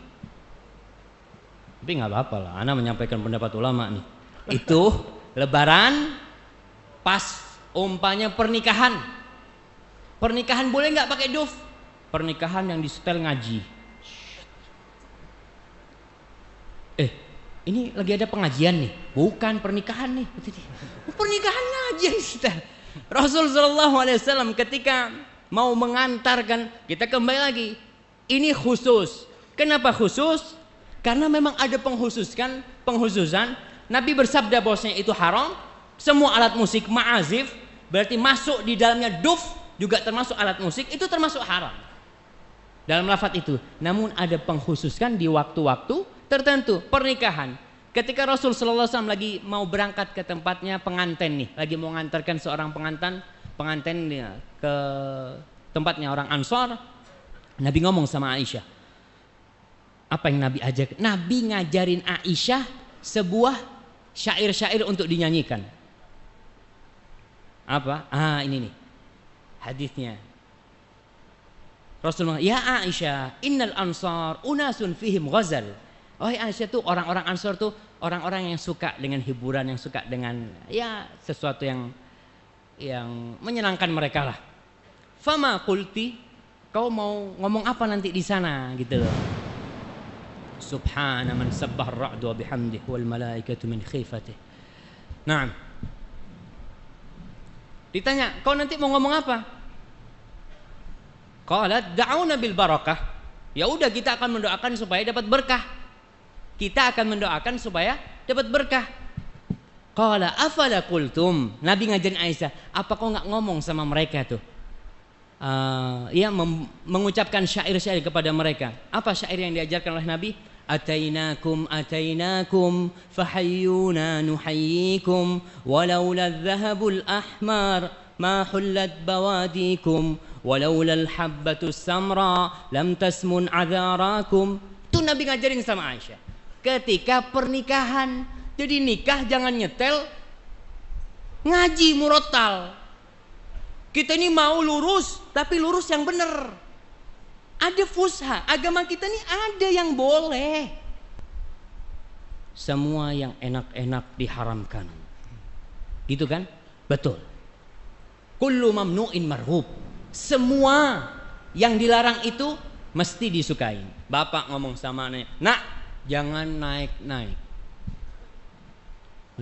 Speaker 1: Tapi nggak apa-apa lah, ana menyampaikan pendapat ulama nih. Itu lebaran pas umpanya pernikahan. Pernikahan boleh nggak pakai duf? Pernikahan yang disetel ngaji. Ini lagi ada pengajian nih, bukan pernikahan nih. Pernikahan ngaji yang disetel. Rasul sallallahu alaihi wasallam ketika mau mengantarkan, kita kembali lagi. Ini khusus. Kenapa khusus? Karena memang ada penghususan. Nabi bersabda bahwasanya itu haram. Semua alat musik ma'azif, berarti masuk di dalamnya duf juga termasuk alat musik, itu termasuk haram dalam lafaz itu. Namun ada penghususkan di waktu-waktu tertentu. Pernikahan, ketika Rasul sallallahu alaihi wasallam lagi mau berangkat ke tempatnya pengantin nih, lagi mau mengantarkan seorang pengantin ke tempatnya orang Ansor, Nabi ngomong sama Aisyah. Apa yang Nabi ajak? Nabi ngajarin Aisyah sebuah syair-syair untuk dinyanyikan. Apa? Ini nih hadisnya. Rasulullah, ya Aisyah, innal ansar unasun fihim ghazal. Oh Aisyah tuh orang-orang Ansor tuh orang-orang yang suka dengan hiburan, yang suka dengan ya sesuatu yang menyenangkan mereka lah. Fama qulti, kau mau ngomong apa nanti di sana gitu loh. Subhana man sabbah ar-ra'du wa bihamdihi wal malaikatu min khifatihi. Naam. Ditanya, kau nanti mau ngomong apa? Qalat da'una bil barakah. Ya udah, kita akan mendoakan supaya dapat berkah. Kita akan mendoakan supaya dapat berkah. Qala afala qultum. Nabi ngajarin Aisyah, apa kau enggak ngomong sama mereka tuh? Mengucapkan syair-syair kepada mereka. Apa syair yang diajarkan oleh Nabi? Atainakum fahayyuna nuhayyikum walaula adh-dhahabul ahmar ma hullat bawadikum walaula al-habbatus samra lam tasmun adharakum. Itu Nabi ngajarin sama Aisyah ketika pernikahan. Jadi nikah jangan nyetel, ngaji murotal. Kita ini mau lurus, tapi lurus yang benar. Ada fusha, agama kita ini ada yang boleh. Semua yang enak-enak diharamkan. Gitu kan? Betul. Kullu mamnu'in marhub. Semua yang dilarang itu mesti disukai. Bapak ngomong sama anaknya, nak, jangan naik-naik.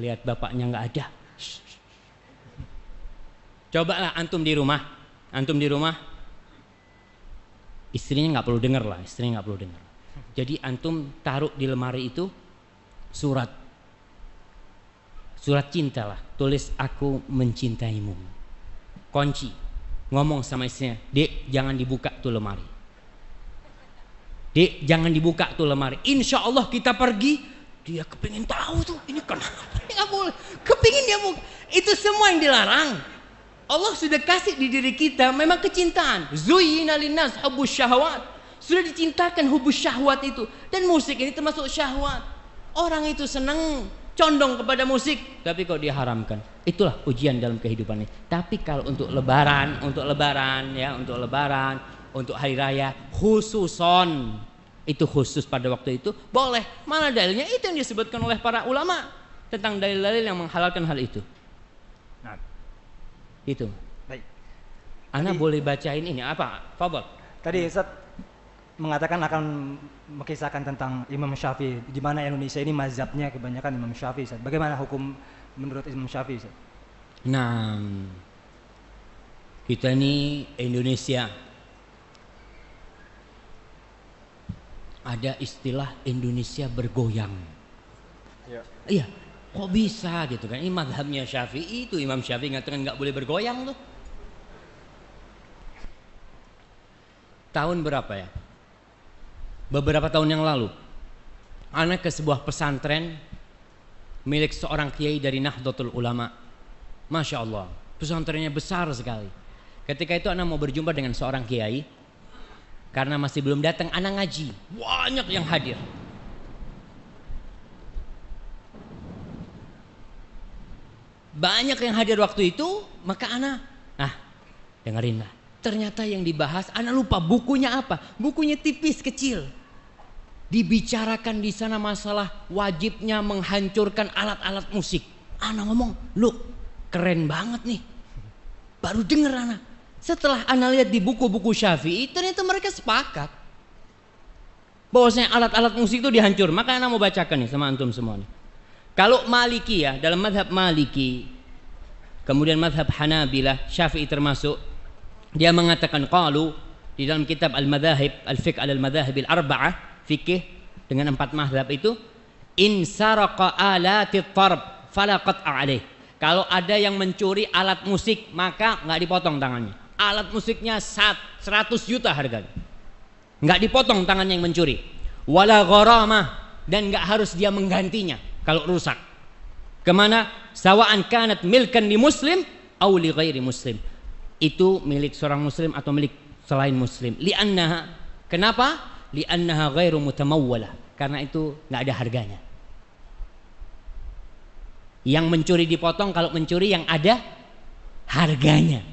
Speaker 1: Lihat bapaknya nggak ada. Cobalah antum di rumah, istrinya nggak perlu dengar lah, Jadi antum taruh di lemari itu surat cinta lah, tulis aku mencintaimu. Kunci, ngomong sama istrinya, dek jangan dibuka tuh lemari. Dek jangan dibuka tuh lemari. Insya Allah kita pergi, dia kepingin tahu tuh ini kenapa, nggak boleh, kepingin dia buka. Itu semua yang dilarang. Allah sudah kasih di diri kita memang kecintaan. Zuyyina linnas hubbus syahwat. Sudah dicintakan hubus syahwat itu. Dan musik ini termasuk syahwat. Orang itu senang, condong kepada musik, tapi kok diharamkan. Itulah ujian dalam kehidupan ini. Tapi kalau untuk lebaran, untuk hari raya, khususon, itu khusus pada waktu itu, boleh. Mana dalilnya? Itu yang disebutkan oleh para ulama tentang dalil-dalil yang menghalalkan hal itu. Itu.
Speaker 3: Baik.
Speaker 1: Ana boleh bacain ini apa? Fadhal.
Speaker 3: Tadi Ustaz mengatakan akan mengisahkan tentang Imam Syafi'i, di mana Indonesia ini mazhabnya kebanyakan Imam Syafi'i, Ustaz. Bagaimana hukum menurut Imam Syafi'i, Ustaz?
Speaker 1: Nah, kita ini Indonesia ada istilah Indonesia bergoyang.
Speaker 4: Ya.
Speaker 1: Iya. Kok bisa gitu kan? Ini madhabnya Syafi'i, itu Imam Syafi'i ngatakan nggak boleh bergoyang tuh. Tahun berapa ya? Beberapa tahun yang lalu, anak ke sebuah pesantren milik seorang kiai dari Nahdlatul Ulama. Masya Allah, pesantrennya besar sekali. Ketika itu anak mau berjumpa dengan seorang kiai, karena masih belum datang anak ngaji, banyak yang hadir. Banyak yang hadir waktu itu, maka anak, dengerinlah. Ternyata yang dibahas, anak lupa bukunya apa. Bukunya tipis kecil. Dibicarakan di sana masalah wajibnya menghancurkan alat-alat musik. Anak ngomong, "Loh, keren banget nih." Baru denger anak. Setelah anak lihat di buku-buku Syafi'i, ternyata mereka sepakat bahwasanya alat-alat musik itu dihancur. Maka anak mau bacakan nih sama antum semua nih. Kalau Maliki ya, dalam mazhab Maliki, kemudian mazhab Hanabilah, Syafi'i termasuk, dia mengatakan qalu di dalam kitab Al-Madzahib, Al-Fiqh al-Madzahib al-Arba'ah, fikih dengan 4 mazhab itu, in saraqa alatit tarb fala qat'a alaih. Kalau ada yang mencuri alat musik, maka nggak dipotong tangannya. Alat musiknya 100 juta harganya, nggak dipotong tangannya yang mencuri. Wala gharamah, dan nggak harus dia menggantinya kalau rusak. Kemana? Sawa'an kanat milkan li muslim aw li ghairi muslim. Itu milik seorang muslim atau milik selain muslim. Li'annaha, kenapa? Li'annaha ghairu mutamawwalah. Karena itu nggak ada harganya. Yang mencuri dipotong kalau mencuri yang ada harganya.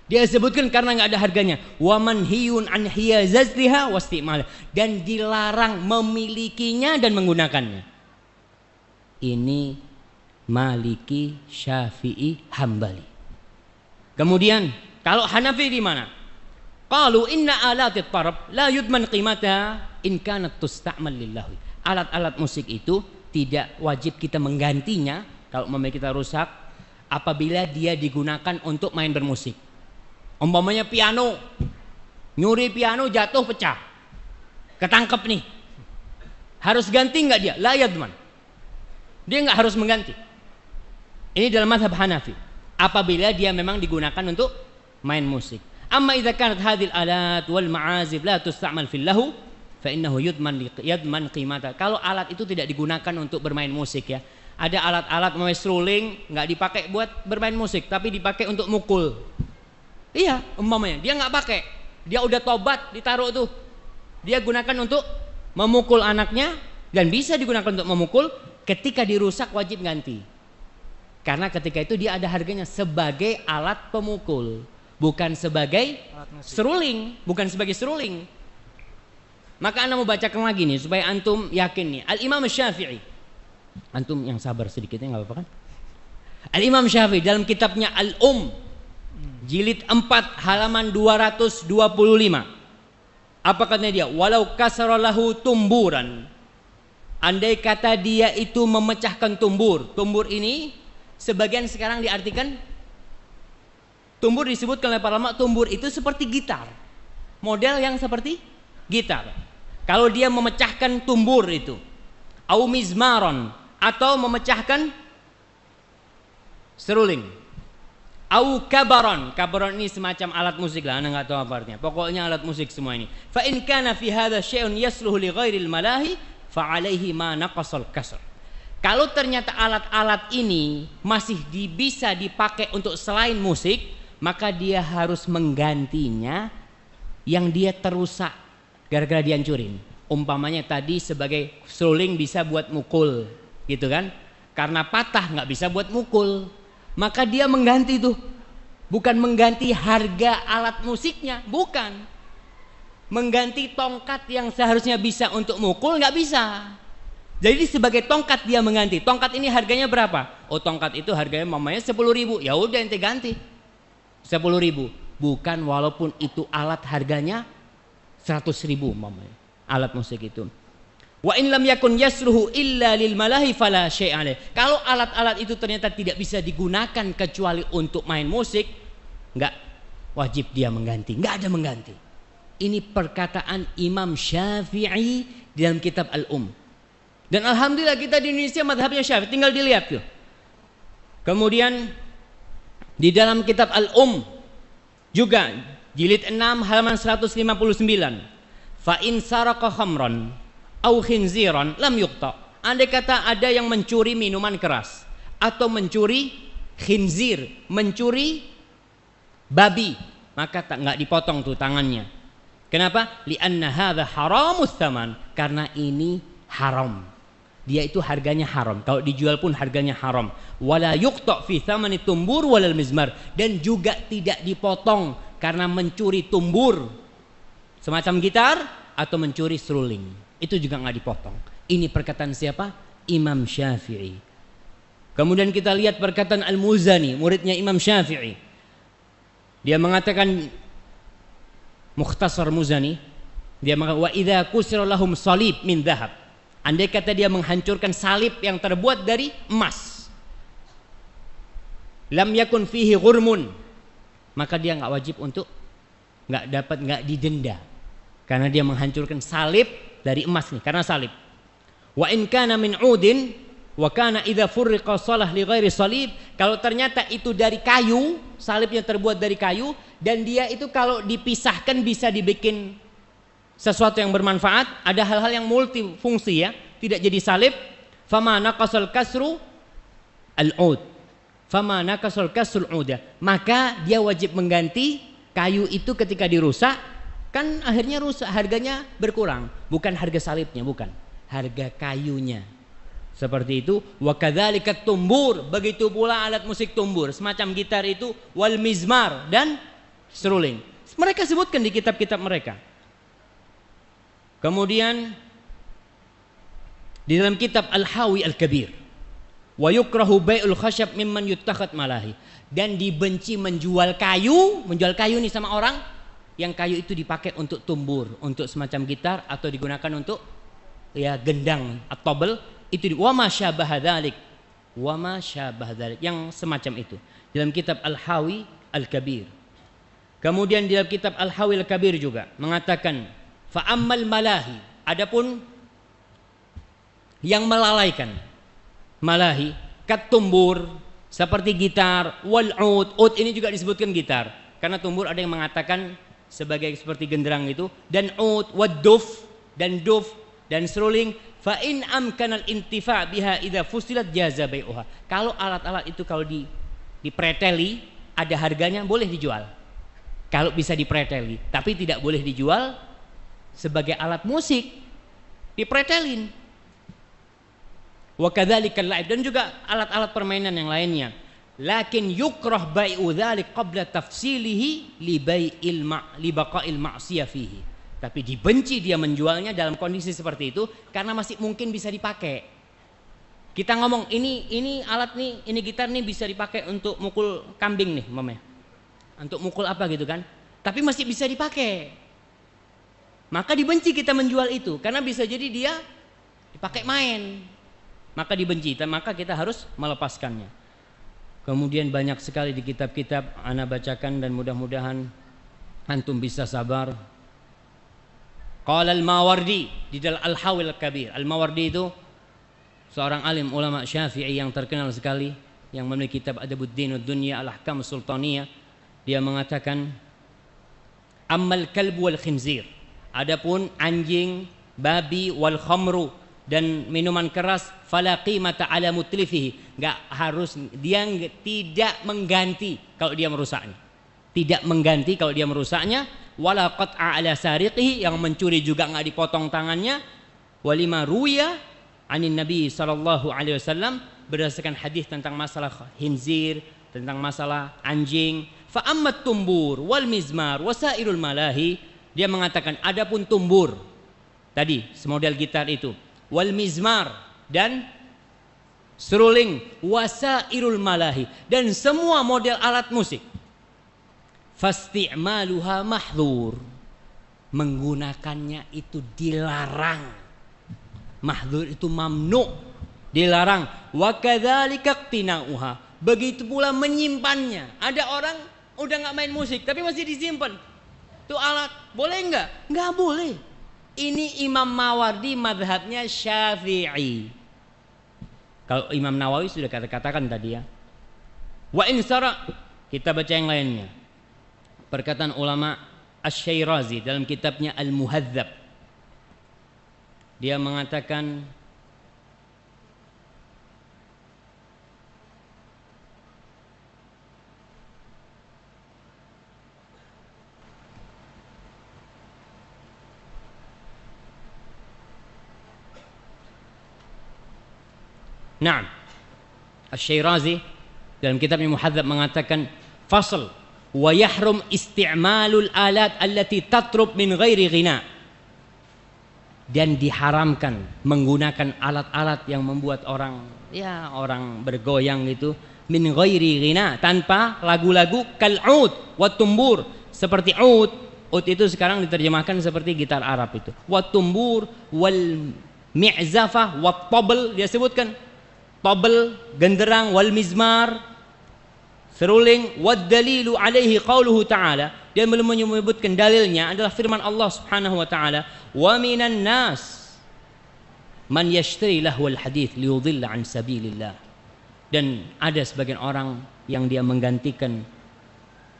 Speaker 1: Dia sebutkan karena nggak ada harganya. Wa manhiyun an hiyazazliha wastimal, dan dilarang memilikinya dan menggunakannya. Ini Maliki, Syafi'i, Hambali. Kemudian kalau Hanafi di mana? Qalu inna alatit tarab la yudman qimataha in kanat tusta'mal lillahi. Alat-alat musik itu tidak wajib kita menggantinya kalau memang kita rusak apabila dia digunakan untuk main bermusik. Umpamanya piano, nyuri piano jatuh pecah, ketangkep nih, harus ganti nggak dia? La yadman, dia nggak harus mengganti. Ini dalam mazhab Hanafi. Apabila dia memang digunakan untuk main musik. Amma idza kanat hadhil alat wal ma'azib la tusta'mal fil lahu fa innahu yadman qimata. Kalau alat itu tidak digunakan untuk bermain musik ya. Ada alat-alat namanya seruling nggak dipakai buat bermain musik, tapi dipakai untuk mukul. Iya, umpamanya dia nggak pakai, dia udah tobat, ditaruh tuh, dia gunakan untuk memukul anaknya dan bisa digunakan untuk memukul. Ketika dirusak wajib ganti, karena ketika itu dia ada harganya sebagai alat pemukul, bukan sebagai seruling, bukan sebagai seruling. Maka anda mau bacakan lagi nih supaya antum yakin nih. Al Imam Syafi'i, antum yang sabar sedikitnya nggak apa-apa kan? Al Imam Syafi'i dalam kitabnya Al Jilid 4 halaman 225. Apa katanya dia? Walau kasaralahu tumburan. Andai kata dia itu memecahkan tumbur. Tumbur ini sebagian sekarang diartikan, tumbur disebutkan oleh para ulama, tumbur itu seperti gitar. Model yang seperti gitar. Kalau dia memecahkan tumbur itu, au mizmaron, atau memecahkan seruling. Au kabaron, kabaron ini semacam alat musik lah, anda nggak tahu apa artinya. Pokoknya alat musik semua ini. Fa in kana fi hadza syai'un yasluhu li ghairil malahi fa alaihi ma naqasal kasr. Kalau ternyata alat-alat ini masih bisa dipakai untuk selain musik, maka dia harus menggantinya yang dia terusak gara-gara dihancurin. Umpamanya tadi sebagai seruling bisa buat mukul, gitu kan? Karena patah nggak bisa buat mukul. Maka dia mengganti tuh, bukan mengganti harga alat musiknya, bukan. Mengganti tongkat yang seharusnya bisa untuk mukul nggak bisa. Jadi sebagai tongkat dia mengganti. Tongkat ini harganya berapa? Oh tongkat itu harganya mamanya 10.000. Ya udah ente ganti 10.000. Bukan walaupun itu alat harganya 100.000 mamanya. Alat musik itu. Wa in lam yakun yasluhu illa lil malahi fala syai'a alaih. Kalau alat-alat itu ternyata tidak bisa digunakan kecuali untuk main musik, enggak wajib dia mengganti, enggak ada mengganti. Ini perkataan Imam Syafi'i dalam kitab Al Dan alhamdulillah kita di Indonesia mazhabnya Syafi'i, tinggal dilihat tuh. Kemudian di dalam kitab Al juga jilid 6 halaman 159. Fa in saraqa khamran au khinziran lam yuqta. Andai kata ada yang mencuri minuman keras atau mencuri khinzir, mencuri babi, maka nggak dipotong tuh tangannya. Kenapa? Li'anna hadza haramus tsaman, karena ini haram. Dia itu harganya haram. Kalau dijual pun harganya haram. Wala yuqta fi tsamani tumbur walal mizmar, dan juga tidak dipotong karena mencuri tumbur semacam gitar atau mencuri seruling. Itu juga nggak dipotong. Ini perkataan siapa? Imam Syafi'i. Kemudian kita lihat perkataan Al-Muzani, muridnya Imam Syafi'i. Dia mengatakan, Mukhtasar Muzani, dia mengatakan, wa idza kusira lahum salib min dhahab. Andai kata dia menghancurkan salib yang terbuat dari emas, lam yakun fihi ghurmun, maka dia nggak wajib untuk nggak didenda, karena dia menghancurkan salib dari emas nih, karena salib. Wa in kana min udin wa kana idza furriqa shalah li ghairi salib, kalau ternyata itu dari kayu, salibnya terbuat dari kayu, dan dia itu kalau dipisahkan bisa dibikin sesuatu yang bermanfaat, ada hal-hal yang multifungsi ya, tidak jadi salib. Fama naqasal kasru al-ud, fama naqasal kasrul uda, maka dia wajib mengganti kayu itu ketika dirusak, kan akhirnya rusak, harganya berkurang, bukan harga salibnya, bukan, harga kayunya. Seperti itu. Wa kadzalika tumbur, begitu pula alat musik tumbur semacam gitar itu, wal mizmar, dan seruling. Mereka sebutkan di kitab-kitab mereka. Kemudian di dalam kitab Al-Hawi Al-Kabir, wa yukrahu bai'ul khasyab mimman yuttakhad malahi, dan dibenci menjual kayu nih sama orang yang kayu itu dipakai untuk tumbur, untuk semacam gitar, atau digunakan untuk ya gendang atau tobel, itu wa ma syabah dzalik, wa ma syabah dzalik, yang semacam itu dalam kitab Al-Hawi Al-Kabir. Kemudian di dalam kitab Al-Hawi Al-Kabir juga mengatakan, fa ammal malahi, adapun yang melalaikan, malahi kat tumbur seperti gitar, wal ud ini juga disebutkan gitar, karena tumbur ada yang mengatakan sebagai seperti genderang itu, dan ud, wad duf, dan duf, dan seruling. Fa in amkanal intifa' biha idza fusilat jaza bai'uha, kalau alat-alat itu kalau dipreteli ada harganya, boleh dijual kalau bisa dipreteli, tapi tidak boleh dijual sebagai alat musik dipretelin. Wa kadzalika al-la'ib, dan juga alat-alat permainan yang lainnya. Lakin yukrah bai'u dzalik qabla tafsilihi li baqa'il ma'siyah fihi, tapi dibenci dia menjualnya dalam kondisi seperti itu karena masih mungkin bisa dipakai. Kita ngomong ini alat nih, ini gitar nih bisa dipakai untuk mukul kambing nih umpamanya, untuk mukul apa gitu kan, tapi masih bisa dipakai, maka dibenci kita menjual itu karena bisa jadi dia dipakai main, maka dibenci, maka kita harus melepaskannya. Kemudian banyak sekali di kitab-kitab ana bacakan dan mudah-mudahan antum bisa sabar. Qala al-Mawardi di dalam Al-Hawil Kabir. Al-Mawardi itu seorang alim ulama Syafi'i yang terkenal sekali, yang memiliki kitab Adabuddin Ad-Dunya Al-Ahkam Sultaniyah. Dia mengatakan, ammal kalbu wal khinzir, adapun anjing, babi, wal khamru, dan minuman keras, fala qimata ala mutlifihi, enggak harus, dia tidak mengganti kalau dia merusaknya, tidak mengganti kalau dia merusaknya. Wala qat'a ala sariqihi, yang mencuri juga enggak dipotong tangannya. Walima ruya anin Nabi sallallahu alaihi wasallam, berdasarkan hadis tentang masalah khinzir, tentang masalah anjing. Fa ammat tumbur wal mizmar wasairul malahi, dia mengatakan adapun tumbur tadi semodel gitar itu, wal mizmar dan seruling, wasairul malahi, dan semua model alat musik, fasti'maluha mahdhur, menggunakannya itu dilarang. Mahdhur itu mamnu, dilarang. Wa kadzalika iqtina'uha, begitu pula menyimpannya. Ada orang udah nggak main musik tapi masih disimpan tuh alat, boleh nggak? Nggak boleh. Ini Imam Mawardi madhabnya Syafi'i. Kalau Imam Nawawi sudah katakan tadi ya. Wa insara, kita baca yang lainnya. Perkataan ulama Asy-Syairazi dalam kitabnya Al-Muhadzab, dia mengatakan, Naam. Asy-Syirazi dalam kitabnya Muhadzab mengatakan fasl wa yahrum isti'malul alat allati tatrub min ghairi ghina. Dan diharamkan menggunakan alat-alat yang membuat orang bergoyang gitu min ghairi ghina, tanpa lagu-lagu kal'ud wa tumbur, seperti ud itu sekarang diterjemahkan seperti gitar Arab itu, wa tumbur wal mi'zafah wa tabl, dia sebutkan tabl genderang, wal mizmar seruling, wad dalilu alaihi qauluhu ta'ala, dia belum menyebutkan dalilnya adalah firman Allah Subhanahu wa taala, wa minan nas man yashtari lahwal hadits liyudilla an sabilillah. Dan ada sebagian orang yang dia menggantikan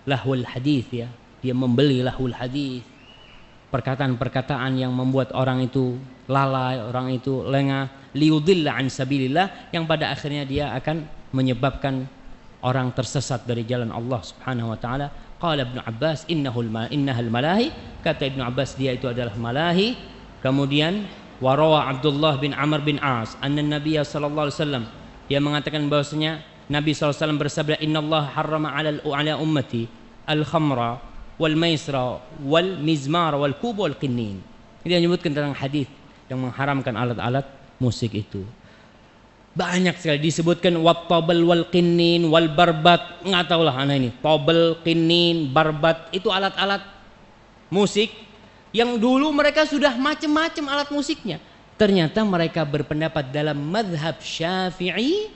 Speaker 1: lahwal hadits, ya, dia membeli lahwal hadits, perkataan-perkataan yang membuat orang itu lalai, orang itu lengah, liyudilla an sabilillah, yang pada akhirnya dia akan menyebabkan orang tersesat dari jalan Allah Subhanahu wa taala. Qala Ibnu Abbas innahal malahi, kata Ibnu Abbas dia itu adalah malahi. Kemudian warawa Abdullah bin Amr bin As anna Nabiy sallallahu alaihi wasallam, dia mengatakan bahwasanya Nabi sallallahu alaihi wasallam bersabda, innallaha harrama ala ummati al-khamra wal maisra wal mizmar wal kub wal qinnin. Dia menyebutkan tentang hadis yang mengharamkan alat-alat musik itu. Banyak sekali disebutkan wat tabel wal qinnin wal barbat, enggak tahulah anak ini. Tabel, qinnin, barbat itu alat-alat musik yang dulu mereka sudah macam-macam alat musiknya. Ternyata mereka berpendapat dalam mazhab Syafi'i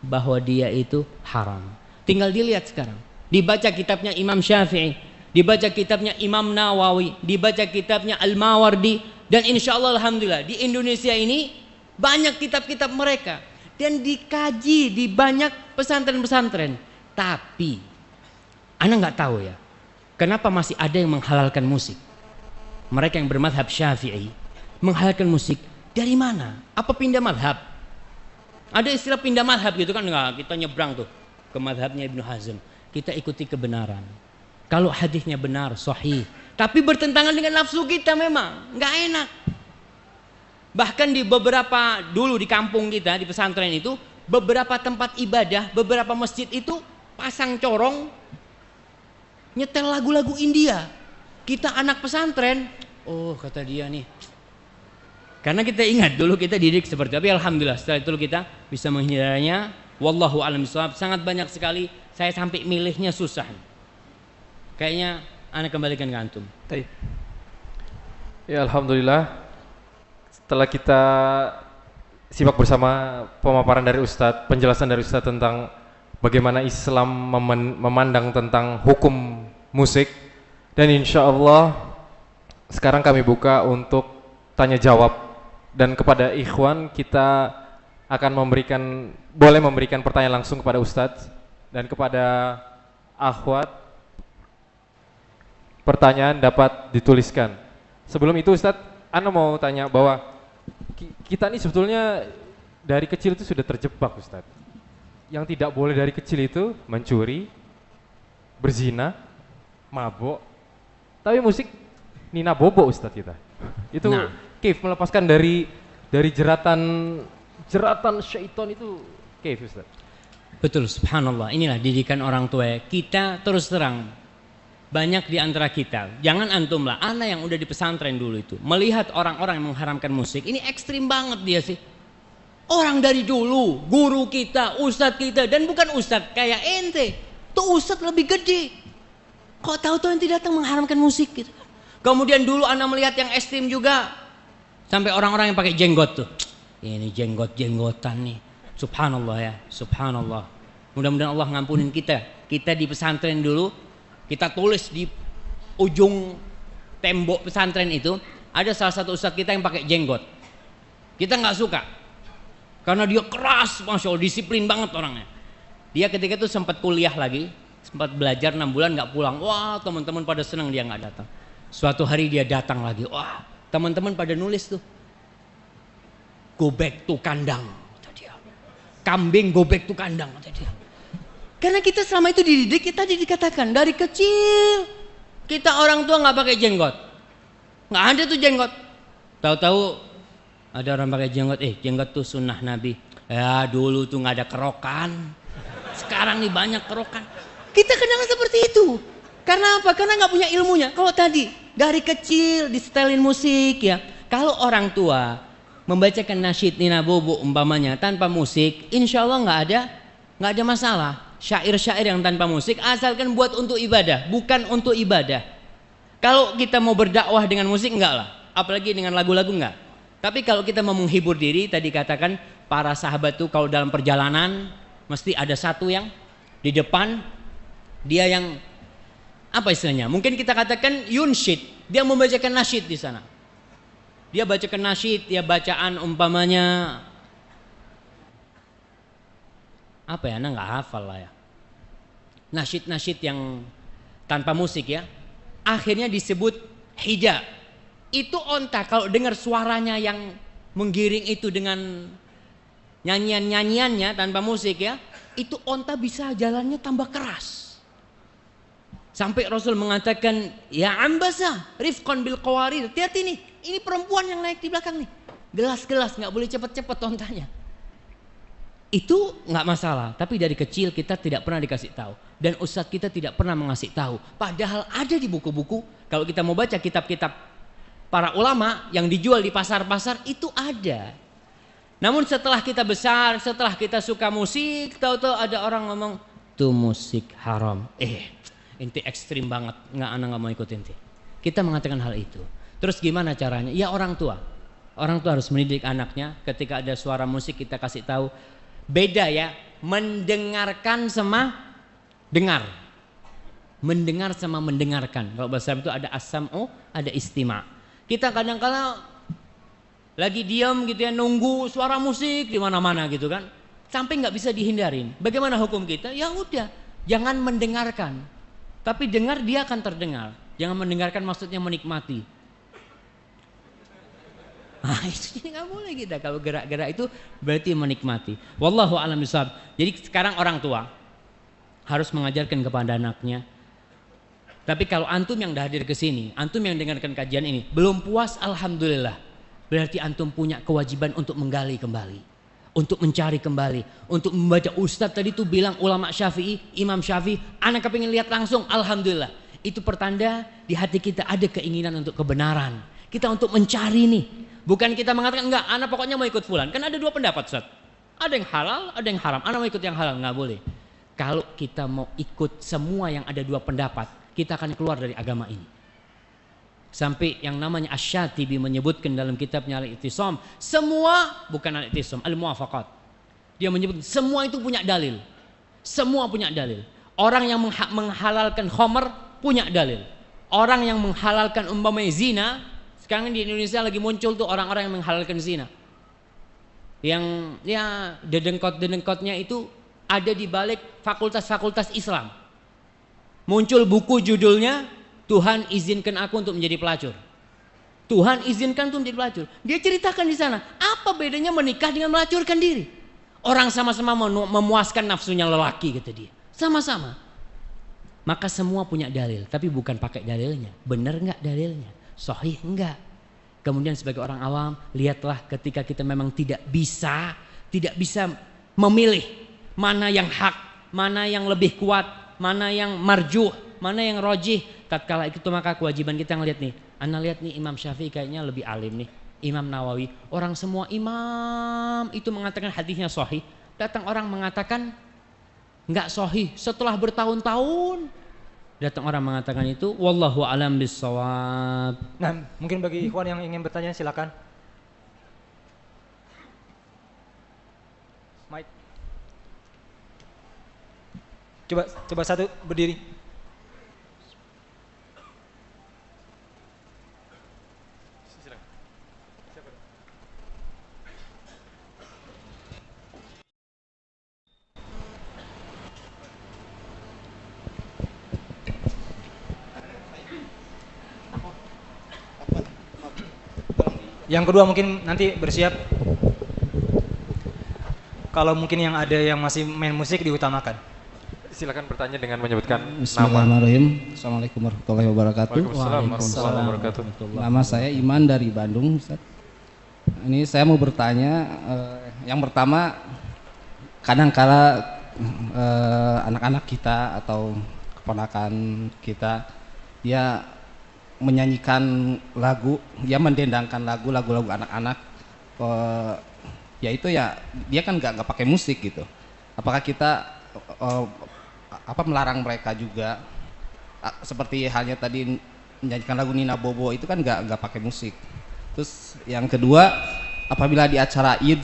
Speaker 1: bahwa dia itu haram. Tinggal dilihat sekarang. Dibaca kitabnya Imam Syafi'i, dibaca kitabnya Imam Nawawi, dibaca kitabnya Al-Mawardi, dan insyaallah alhamdulillah di Indonesia ini banyak kitab-kitab mereka dan dikaji di banyak pesantren-pesantren. Tapi ana nggak tahu ya, kenapa masih ada yang menghalalkan musik. Mereka yang bermadhab Syafi'i menghalalkan musik dari mana? Apa pindah madhab? Ada istilah pindah madhab gitu kan? Enggak, kita nyebrang tuh ke madhabnya Ibnu Hazm, kita ikuti kebenaran. Kalau hadisnya benar, sahih, tapi bertentangan dengan nafsu kita, memang nggak enak. Bahkan di beberapa dulu di kampung kita, di pesantren itu, beberapa tempat ibadah, beberapa masjid itu pasang corong nyetel lagu-lagu India. Kita anak pesantren, oh kata dia nih, karena kita ingat dulu kita didik seperti itu. Tapi alhamdulillah setelah itu kita bisa menghindarinya. Wallahu a'lam bishawab. Sangat banyak sekali, saya sampai milihnya susah. Kayaknya anak kembalikan ke antum.
Speaker 4: Ya alhamdulillah, setelah kita simak bersama pemaparan dari Ustadz, penjelasan dari Ustadz tentang bagaimana Islam memandang tentang hukum musik, dan insya Allah sekarang kami buka untuk tanya jawab, dan kepada ikhwan kita akan boleh memberikan pertanyaan langsung kepada Ustadz, dan kepada akhwat pertanyaan dapat dituliskan. Sebelum itu Ustadz, ana mau tanya bahwa kita ini sebetulnya dari kecil itu sudah terjebak Ustadz. Yang tidak boleh dari kecil itu mencuri, berzina, mabok. Tapi musik Nina Bobo Ustadz kita. Itu kif melepaskan dari jeratan syaitan itu, kif Ustadz.
Speaker 1: Betul, subhanallah. Inilah didikan orang tua. Kita terus terang, banyak di antara kita, jangan antum lah, ana yang udah di pesantren dulu itu, melihat orang-orang yang mengharamkan musik, ini ekstrim banget dia sih. Orang dari dulu, guru kita, ustadz kita, dan bukan ustadz kayak ente, tuh ustadz lebih gede. Kok tahu-tahu ente datang mengharamkan musik gitu. Kemudian dulu ana melihat yang ekstrim juga, sampai orang-orang yang pakai jenggot tuh. Ini jenggot-jenggotan nih. Subhanallah ya, subhanallah. Mudah-mudahan Allah ngampunin kita. Kita di pesantren dulu, kita tulis di ujung tembok pesantren itu, ada salah satu ustadz kita yang pakai jenggot. Kita nggak suka, karena dia keras, masya Allah, disiplin banget orangnya. Dia ketika itu sempat kuliah lagi, sempat belajar 6 bulan nggak pulang. Wah, teman-teman pada senang dia nggak datang. Suatu hari dia datang lagi. Wah, teman-teman pada nulis tuh, go back to kandang, kata dia. Kambing go back to kandang, kata dia. Karena kita selama itu dididik, kita dikatakan dari kecil kita orang tua nggak pakai jenggot, nggak ada tuh jenggot. Tahu-tahu ada orang pakai jenggot, jenggot tuh sunnah Nabi. Ya dulu tuh nggak ada kerokan, sekarang nih banyak kerokan. Kita kadang seperti itu. Karena apa? Karena nggak punya ilmunya. Kalau tadi dari kecil disetelin musik ya. Kalau orang tua membacakan nasyid Nina Bobo umpamanya tanpa musik, insya Allah nggak ada masalah. Syair-syair yang tanpa musik asalkan buat untuk ibadah, bukan untuk ibadah. Kalau kita mau berdakwah dengan musik enggak lah, apalagi dengan lagu-lagu enggak. Tapi kalau kita mau menghibur diri, tadi katakan para sahabat tuh kalau dalam perjalanan mesti ada satu yang di depan, dia yang apa istilahnya? Mungkin kita katakan yunshid, dia membacakan nasyid di sana. Dia bacakan nasyid, ya bacaan umpamanya apa ya? Anak nggak hafal lah ya. Nasyid-nasyid yang tanpa musik ya. Akhirnya disebut hija. Itu onta kalau dengar suaranya yang menggiring itu dengan nyanyian-nyanyiannya tanpa musik ya, itu onta bisa jalannya tambah keras. Sampai Rasul mengatakan, ya ambasa rifqan bil qawarir. Hati-hati nih, ini perempuan yang naik di belakang nih. Gelas-gelas, nggak boleh cepet-cepet ontanya. Itu nggak masalah, tapi dari kecil kita tidak pernah dikasih tahu dan ustadz kita tidak pernah mengasih tahu. Padahal ada di buku-buku, kalau kita mau baca kitab-kitab para ulama yang dijual di pasar-pasar itu ada. Namun setelah kita besar, setelah kita suka musik, tahu-tahu ada orang ngomong tuh musik haram. Inti ekstrim banget, anak nggak mau ikut inti. Kita mengatakan hal itu. Terus gimana caranya? Ya orang tua harus mendidik anaknya. Ketika ada suara musik kita kasih tahu. Beda ya, mendengarkan sama dengar. Mendengar sama mendengarkan. Kalau bahasa Arab itu ada as-sam'u, ada istima'. Kita kadang-kadang lagi diam gitu ya, nunggu suara musik di mana-mana gitu kan. Sampai nggak bisa dihindarin. Bagaimana hukum kita? Ya udah, jangan mendengarkan. Tapi dengar dia akan terdengar. Jangan mendengarkan maksudnya menikmati. Nah itu nggak boleh kita, kalau gerak-gerak itu berarti menikmati. Wallahu a'lam bishawab. Jadi sekarang orang tua harus mengajarkan kepada anaknya. Tapi kalau antum yang dah hadir ke sini, antum yang dengarkan kajian ini belum puas, alhamdulillah. Berarti antum punya kewajiban untuk menggali kembali, untuk mencari kembali, untuk membaca. Ustadz tadi tuh bilang ulama Syafi'i, Imam Syafi'i, anak kepingin lihat langsung, alhamdulillah. Itu pertanda di hati kita ada keinginan untuk kebenaran. Kita untuk mencari nih. Bukan kita mengatakan enggak, anak pokoknya mau ikut fulan. Kan ada dua pendapat Ustaz. Ada yang halal, ada yang haram. Anak mau ikut yang halal, enggak boleh. Kalau kita mau ikut semua yang ada dua pendapat, kita akan keluar dari agama ini. Sampai yang namanya Asy-Syatibi menyebutkan dalam kitabnya Al-I'tisam, semua bukan Al-I'tisam, Al-Muwafaqat. Dia menyebut semua itu punya dalil. Semua punya dalil. Orang yang menghalalkan khamr punya dalil. Orang yang menghalalkan umpamanya zina, sekarang di Indonesia lagi muncul tuh orang-orang yang menghalalkan zina. Yang ya dedengkot-dedengkotnya itu ada di balik fakultas-fakultas Islam. Muncul buku judulnya Tuhan izinkan aku untuk menjadi pelacur. Tuhan izinkan untuk menjadi pelacur. Dia ceritakan di sana, apa bedanya menikah dengan melacurkan diri? Orang sama-sama memuaskan nafsunya lelaki kata dia. Sama-sama. Maka semua punya dalil, tapi bukan pakai dalilnya. Benar enggak dalilnya? Sahih enggak? Kemudian sebagai orang awam, lihatlah ketika kita memang tidak bisa memilih mana yang hak, mana yang lebih kuat, mana yang marjuh, mana yang rojih. Tatkala itu maka kewajiban kita ngelihat nih. Ana lihat nih Imam Syafi'i kayaknya lebih alim nih. Imam Nawawi, orang semua imam itu mengatakan hadisnya sahih. Datang orang mengatakan enggak sahih setelah bertahun-tahun. Datang orang mengatakan itu, wallahu a'lam bissawab.
Speaker 3: Nah, mungkin bagi ikhwan yang ingin bertanya silakan. Mike. Coba satu berdiri. Yang kedua mungkin nanti bersiap. Kalau mungkin yang ada yang masih main musik diutamakan.
Speaker 4: Silakan bertanya dengan menyebutkan nama.
Speaker 5: Bismillahirrahmanirrahim. Assalamualaikum warahmatullahi wabarakatuh.
Speaker 4: Waalaikumsalam warahmatullahi wabarakatuh.
Speaker 5: Nama saya Iman dari Bandung, Ustaz. Ini saya mau bertanya, Yang pertama, kadang-kala anak-anak kita atau keponakan kita, dia menyanyikan lagu, dia mendendangkan lagu-lagu anak-anak, ya itu ya dia kan nggak pakai musik gitu. Apakah kita melarang mereka juga? Seperti halnya tadi menyanyikan lagu Nina Bobo itu kan nggak pakai musik. Terus yang kedua, apabila di acara Id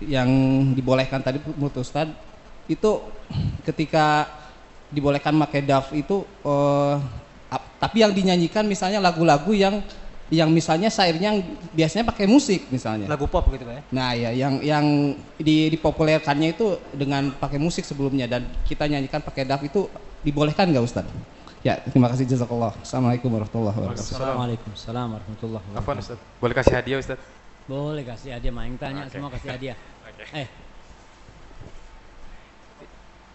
Speaker 5: yang dibolehkan tadi menurut Ustadz, itu ketika dibolehkan pakai daf itu tapi yang dinyanyikan misalnya lagu-lagu yang misalnya syairnya biasanya pakai musik misalnya.
Speaker 3: Lagu pop gitu Pak ya?
Speaker 5: Nah ya yang dipopulerkannya itu dengan pakai musik sebelumnya dan kita nyanyikan pakai daf itu dibolehkan nggak Ustadz? Ya terima kasih jazakallah. Assalamualaikum warahmatullahi wabarakatuh.
Speaker 1: Assalamualaikum warahmatullahi wabarakatuh.
Speaker 4: Afwan Ustaz, boleh kasih hadiah Ustaz?
Speaker 1: Boleh kasih hadiah, Maing tanya semua kasih hadiah.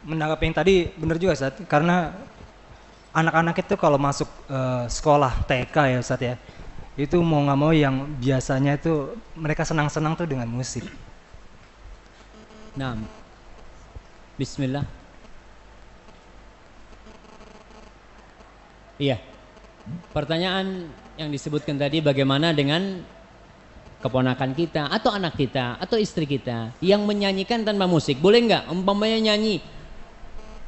Speaker 3: Menanggapi yang tadi benar juga Ustaz, karena anak-anak itu kalau masuk sekolah TK ya Ustaz ya, itu mau nggak mau yang biasanya itu mereka senang-senang tuh dengan musik.
Speaker 1: Nah, Bismillah. Iya, pertanyaan yang disebutkan tadi bagaimana dengan keponakan kita atau anak kita atau istri kita yang menyanyikan tanpa musik, boleh nggak? Umpamanya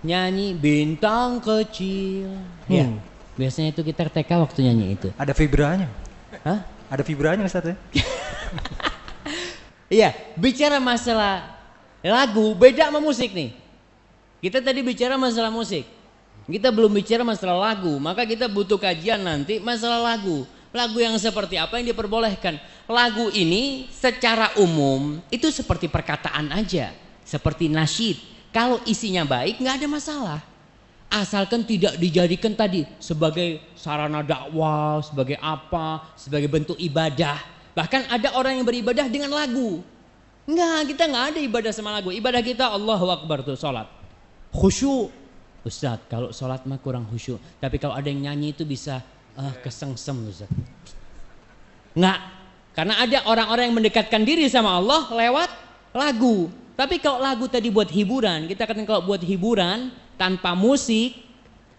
Speaker 1: nyanyi bintang kecil. Ya, biasanya itu kita TK waktu nyanyi itu.
Speaker 3: Ada vibranya.
Speaker 1: Hah?
Speaker 3: Ada vibranya Ustaz ya?
Speaker 1: Iya, bicara masalah lagu beda sama musik nih. Kita tadi bicara masalah musik. Kita belum bicara masalah lagu, maka kita butuh kajian nanti masalah lagu. Lagu yang seperti apa yang diperbolehkan. Lagu ini secara umum itu seperti perkataan aja, seperti nasyid. Kalau isinya baik nggak ada masalah. Asalkan tidak dijadikan tadi sebagai sarana dakwah, sebagai apa, sebagai bentuk ibadah. Bahkan ada orang yang beribadah dengan lagu. Enggak, kita nggak ada ibadah sama lagu. Ibadah kita Allahu Akbar tuh sholat. Khusyuk. Ustadz, kalau sholat mah kurang khusyuk. Tapi kalau ada yang nyanyi itu bisa kesengsem Ustadz. Enggak, karena ada orang-orang yang mendekatkan diri sama Allah lewat lagu. Tapi kalau lagu tadi buat hiburan, kita katakan kalau buat hiburan tanpa musik,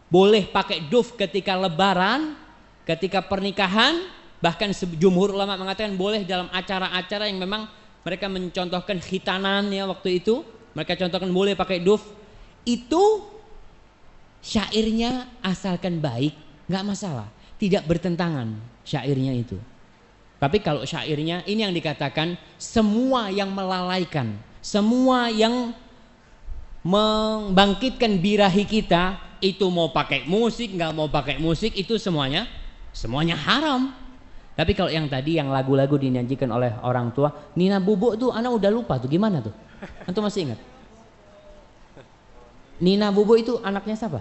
Speaker 1: boleh pakai duf ketika lebaran, ketika pernikahan, bahkan jumhur ulama mengatakan boleh dalam acara-acara yang memang mereka mencontohkan khitanan ya waktu itu, mereka contohkan boleh pakai duf. Itu syairnya asalkan baik, nggak masalah, tidak bertentangan syairnya itu. Tapi kalau syairnya ini yang dikatakan semua yang melalaikan, semua yang membangkitkan birahi kita, itu mau pakai musik, nggak mau pakai musik, itu semuanya haram. Tapi kalau yang tadi yang lagu-lagu dinyanyikan oleh orang tua, Nina Bobo tuh anak udah lupa tuh gimana tuh? Antum masih ingat? Nina Bobo itu anaknya siapa?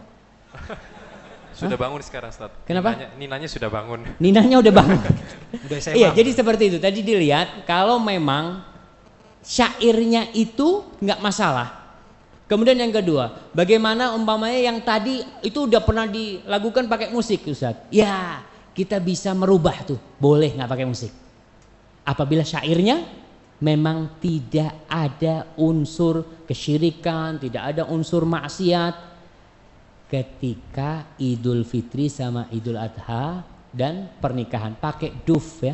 Speaker 4: Sudah bangun sekarang Ustaz.
Speaker 1: Kenapa?
Speaker 4: Ninanya sudah bangun.
Speaker 1: Ninanya udah bangun.
Speaker 3: Udah SMA.
Speaker 1: Iya, jadi seperti itu. Tadi dilihat kalau memang syairnya itu nggak masalah. Kemudian yang kedua, bagaimana umpamanya yang tadi itu udah pernah dilakukan pakai musik Ustaz? Ya, kita bisa merubah tuh, boleh nggak pakai musik. Apabila syairnya memang tidak ada unsur kesyirikan, tidak ada unsur maksiat. Ketika Idul Fitri sama Idul Adha dan pernikahan pakai duf ya,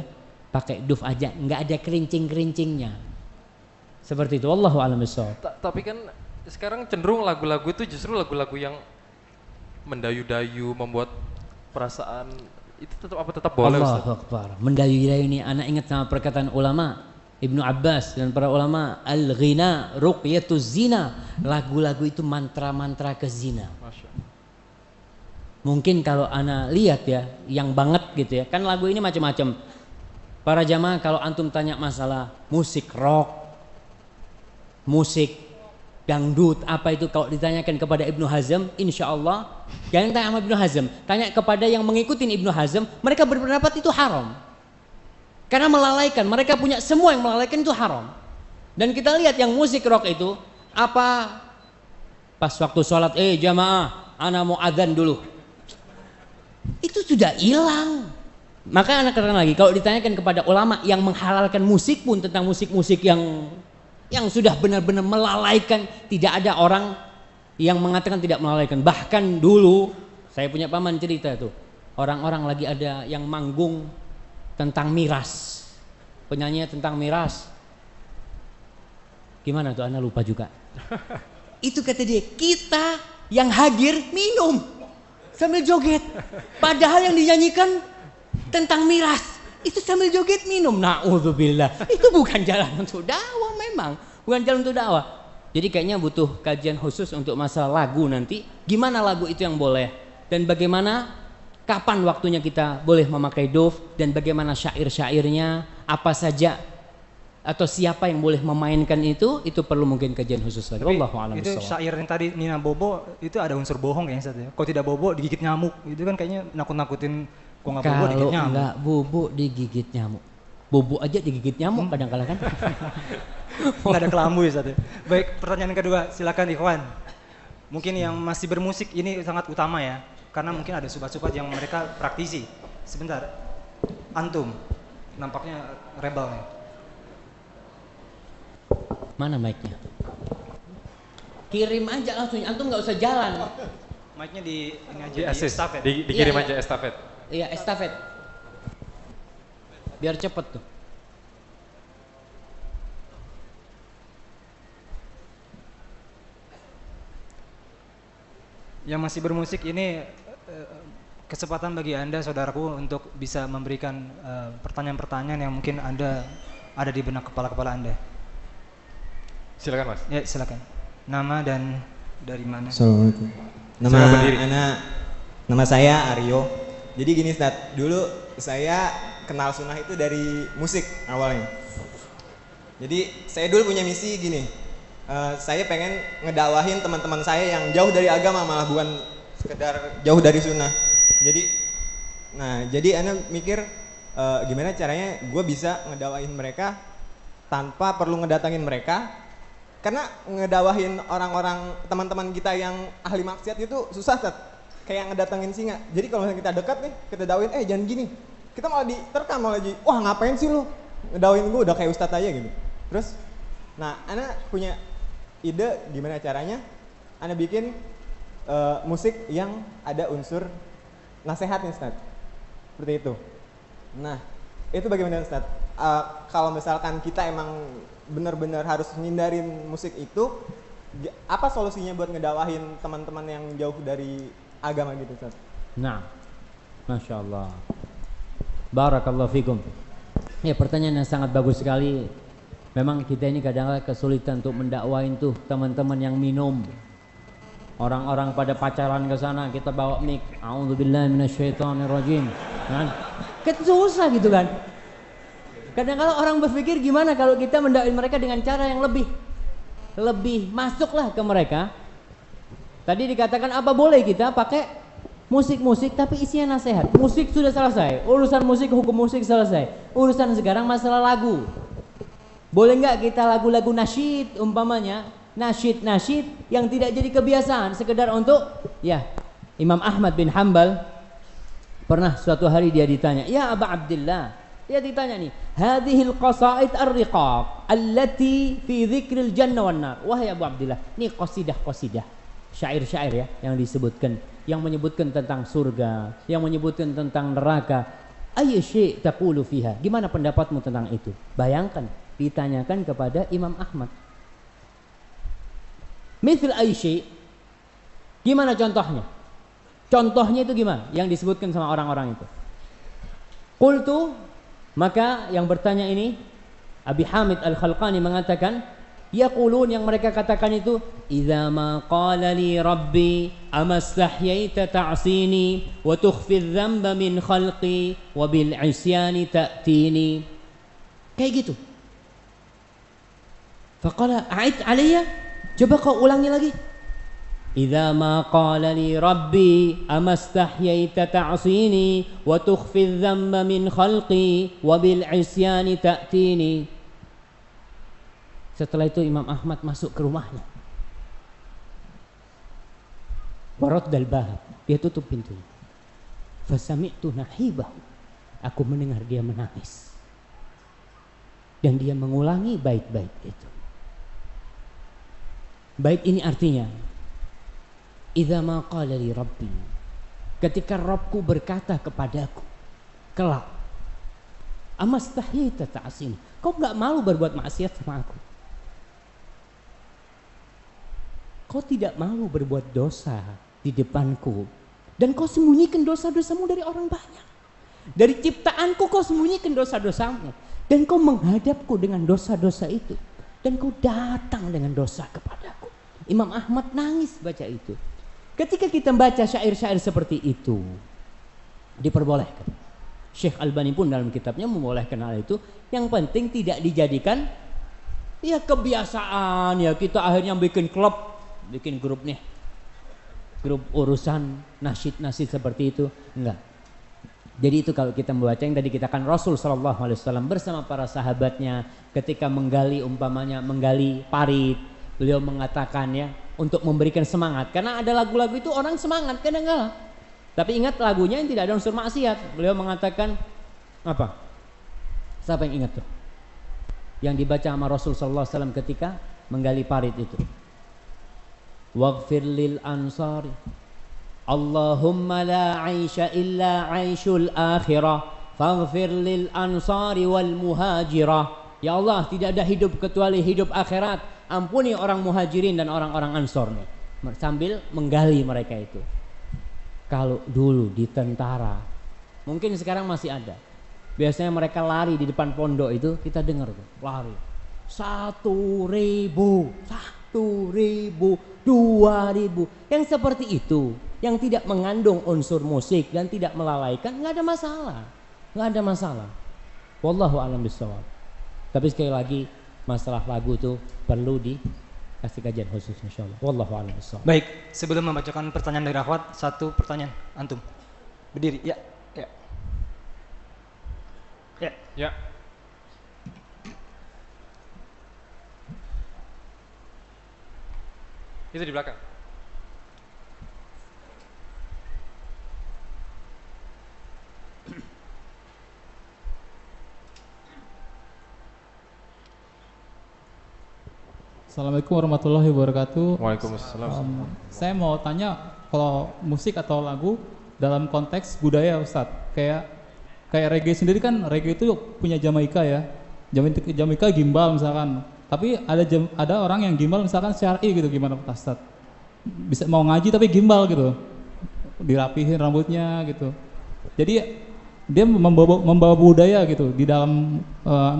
Speaker 1: pakai duf aja, nggak ada kerincing-kerincingnya. Seperti itu, wallahu a'lam bishawab.
Speaker 4: Tapi kan sekarang cenderung lagu-lagu itu justru lagu-lagu yang mendayu-dayu, membuat perasaan itu tetap boleh Ustaz?
Speaker 1: Allahu Akbar. Mendayu-dayu ini anak ingat sama perkataan ulama Ibnu Abbas dan para ulama, al-ghina ruqyatuz zina. Lagu-lagu itu mantra-mantra ke zina. Mungkin kalau anak lihat ya, yang banget gitu ya. Kan lagu ini macam-macam. Para jamaah kalau antum tanya masalah musik rock, musik dangdut, apa itu kalau ditanyakan kepada Ibnu Hazm, insya Allah jangan tanya sama Ibnu Hazm, tanya kepada yang mengikuti Ibnu Hazm, mereka berpendapat itu haram. Karena melalaikan, mereka punya semua yang melalaikan itu haram. Dan kita lihat yang musik rock itu apa? Pas waktu sholat, jamaah, ana mau adzan dulu. Itu sudah hilang. Maka anak katakan lagi, kalau ditanyakan kepada ulama yang menghalalkan musik pun tentang musik-musik yang yang sudah benar-benar melalaikan. Tidak ada orang yang mengatakan tidak melalaikan. Bahkan dulu saya punya paman cerita tuh, orang-orang lagi ada yang manggung tentang miras, penyanyi tentang miras. Gimana tuh, Ana lupa juga. Itu kata dia, kita yang hadir minum sambil joget, padahal yang dinyanyikan tentang miras. Itu sambil joget minum, na'udzubillah. Itu bukan jalan untuk dakwah, memang bukan jalan untuk dakwah. Jadi kayaknya butuh kajian khusus untuk masalah lagu nanti. Gimana lagu itu yang boleh, dan bagaimana, kapan waktunya kita boleh memakai duf, dan bagaimana syair-syairnya, apa saja atau siapa yang boleh memainkan itu perlu mungkin kajian khusus lagi. Wallahu a'lam
Speaker 3: Itu
Speaker 1: bishawab.
Speaker 3: syair yang tadi Nina Bobo itu ada unsur bohong kayaknya Ustaz ya. Kalau tidak bobo digigit nyamuk. Itu kan kayaknya nakut-nakutin. Kok nggak bobo digigit
Speaker 1: Kalau
Speaker 3: nyamuk.
Speaker 1: nggak bobo digigit nyamuk. Bobo aja digigit nyamuk kadang-kala kan.
Speaker 3: Nggak ada kelambu ya Ustaz ya. Baik, pertanyaan kedua silakan Ikhwan. Mungkin yang masih bermusik ini sangat utama ya. Karena mungkin ada sobat-sobat yang mereka praktisi. Sebentar. Antum nampaknya rebel nih.
Speaker 1: Mana mic-nya? Kirim aja langsung, antum nggak usah jalan.
Speaker 3: Mic-nya di ini aja
Speaker 4: Di assist,
Speaker 3: estafet.
Speaker 4: dikirim
Speaker 1: Iya,
Speaker 4: aja estafet.
Speaker 1: Iya, estafet. Biar cepet tuh.
Speaker 3: Yang masih bermusik ini kesempatan bagi Anda saudaraku untuk bisa memberikan pertanyaan-pertanyaan yang mungkin Anda ada di benak kepala-kepala Anda.
Speaker 4: Silakan Mas.
Speaker 3: Ya, silakan. Nama dan dari mana?
Speaker 6: Assalamualaikum.
Speaker 4: Silakan berdiri.
Speaker 6: Nama saya Aryo. Jadi gini Ustaz, dulu saya kenal sunnah itu dari musik awalnya. Jadi saya dulu punya misi gini, saya pengen ngedakwahin teman-teman saya yang jauh dari agama, malah bukan sekedar jauh dari sunnah. Jadi Ana mikir gimana caranya gue bisa ngedakwahin mereka tanpa perlu ngedatangin mereka. Karena ngedawahin orang-orang teman-teman kita yang ahli maksiat itu susah, Tat. Kayak ngedatengin singa. Jadi kalau misalnya kita dekat nih, kita dawain, jangan gini. Kita malah diterkam, malah jadi, wah ngapain sih lu ngedawain gue, udah kayak ustadz aja gitu. Terus, Ana punya ide gimana caranya Ana bikin musik yang ada unsur nasihatnya, Ustaz. Seperti itu. Nah, itu bagaimana Ustaz? Kalau misalkan kita emang benar-benar harus ngindarin musik itu, apa solusinya buat ngedawahin teman-teman yang jauh dari agama gitu Ustaz?
Speaker 1: Nah, Masya Allah, Barakallahu fikum. Ya, pertanyaan yang sangat bagus sekali. Memang kita ini kadang-kadang kesulitan untuk mendakwain tuh teman-teman yang minum. Orang-orang pada pacaran ke sana, kita bawa mic, a'udzubillahi minasyaitonirrajim. Kan? Susah gitu kan. Kadang-kadang orang berpikir gimana kalau kita mendakwain mereka dengan cara yang lebih masuklah ke mereka. Tadi dikatakan apa boleh kita pakai musik-musik tapi isinya nasihat. Musik sudah selesai, urusan musik, hukum musik selesai. Urusan sekarang masalah lagu. Boleh nggak kita lagu-lagu nasyid umpamanya, nasyid yang tidak jadi kebiasaan, sekedar untuk ya. Imam Ahmad bin Hanbal pernah suatu hari dia ditanya, ya Aba Abdillah, dia ditanya nih, hadhil qasaid ar-riqaq allati fi dzikril jannah wan nar. Wahai Abu Abdillah, ini qasidah-qasidah, syair-syair ya yang disebutkan, yang menyebutkan tentang surga, yang menyebutkan tentang neraka. Ayy syai' taqulu fiha? Gimana pendapatmu tentang itu? Bayangkan ditanyakan kepada Imam Ahmad. Mithl ayy syai'? Gimana contohnya? Contohnya itu gimana? Yang disebutkan sama orang-orang itu. Qultu, maka yang bertanya ini Abi Hamid Al-Khalqani mengatakan, yaqulun, yang mereka katakan itu, idza ma qala li rabbi amastahyaita ta'sini wa tukhfi adh-dhanba min khalqi wa bil isyani ta'tini. Kayak gitu. Faqala a'id alayya, coba kau ulangi lagi. Idza ma qala li rabbi amastahyaita ta'sini wa tukhfi adh-dhanba min khalqi wa bil isyani ta'tini. Setelah itu Imam Ahmad masuk ke rumahnya. Waraddal bab, dia tutup pintunya. Fasami'tu nahibahu, aku mendengar dia menangis. Dan dia mengulangi bait-bait itu. Baik, ini artinya idza ma qala li rabbi, ketika Rabbku berkata kepadaku kelak, amastahita ta'sin, kau enggak malu berbuat maksiat sama aku? Kau tidak malu berbuat dosa di depanku, dan kau sembunyikan dosa-dosamu dari orang banyak. Dari ciptaanku kau sembunyikan dosa-dosamu, dan kau menghadapku dengan dosa-dosa itu, dan kau datang dengan dosa kepadaku. Imam Ahmad nangis baca itu. Ketika kita baca syair-syair seperti itu, diperbolehkan. Syekh Albani pun dalam kitabnya membolehkan hal itu. Yang penting tidak dijadikan ya kebiasaan, ya kita akhirnya bikin klub, bikin grup nih, grup urusan nasyid-nasyid seperti itu. Enggak. Jadi itu kalau kita membaca yang tadi kita kan Rasul Shallallahu Alaihi Wasallam bersama para sahabatnya ketika menggali, umpamanya menggali parit, beliau mengatakan ya untuk memberikan semangat, karena ada lagu-lagu itu orang semangat kadang-kala, tapi ingat lagunya yang tidak ada unsur maksiat. Beliau mengatakan apa? Siapa yang ingat tuh? Yang dibaca sama Rasul Shallallahu Alaihi Wasallam ketika menggali parit itu. Waghfir lil ansari Allahumma la aisha illa aishul akhirah faghfir lil ansari wal muhajirah. Ya Allah, tidak ada hidup kecuali hidup akhirat, ampuni orang muhajirin dan orang-orang ansor nih. Sambil menggali mereka itu. Kalau dulu di tentara, mungkin sekarang masih ada, biasanya mereka lari di depan pondok itu, kita dengar tuh lari 1.000, 1.000, 2.000, yang seperti itu, yang tidak mengandung unsur musik dan tidak melalaikan, nggak ada masalah, nggak ada masalah. Wallahu a'lam bishawab. Tapi sekali lagi masalah lagu itu perlu dikasih kajian khusus insyaallah. Wallahu a'lam bishawab.
Speaker 3: Baik, sebelum membacakan pertanyaan dari akhwat, satu pertanyaan antum. Berdiri, ya.
Speaker 4: Ya. Itu di belakang.
Speaker 7: Assalamualaikum warahmatullahi wabarakatuh.
Speaker 4: Waalaikumsalam.
Speaker 7: Saya mau tanya, kalau musik atau lagu dalam konteks budaya Ustadz, kayak reggae sendiri kan, reggae itu punya Jamaika ya, Jamaika gimbal misalkan, tapi ada orang yang gimbal misalkan syar'i gitu, gimana Pak Ustadz? Bisa mau ngaji tapi gimbal gitu, dirapihin rambutnya gitu, jadi dia membawa budaya gitu di dalam,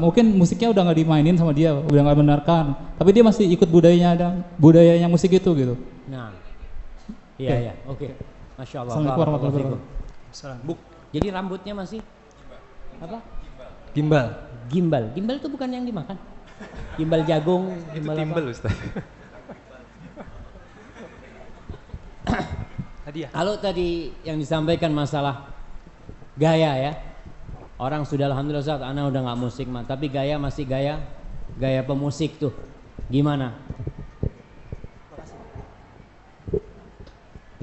Speaker 7: mungkin musiknya udah nggak dimainin sama dia, udah nggak benarkan, tapi dia masih ikut budayanya musik itu gitu.
Speaker 1: Nah, iya, oke. Masya Allah.
Speaker 7: Assalamualaikum warahmatullahi wabarakatuh.
Speaker 1: Jadi rambutnya masih apa?
Speaker 3: Gimbal.
Speaker 1: Gimbal itu bukan yang dimakan. Gimbal jagung, gimbal
Speaker 4: Itu timbel,
Speaker 1: apa?
Speaker 4: Ustaz.
Speaker 3: Hadiah.
Speaker 1: Kalau tadi yang disampaikan masalah gaya ya, orang sudah alhamdulillah Ustaz, anak udah nggak musik mah, tapi gaya masih gaya pemusik tuh, gimana?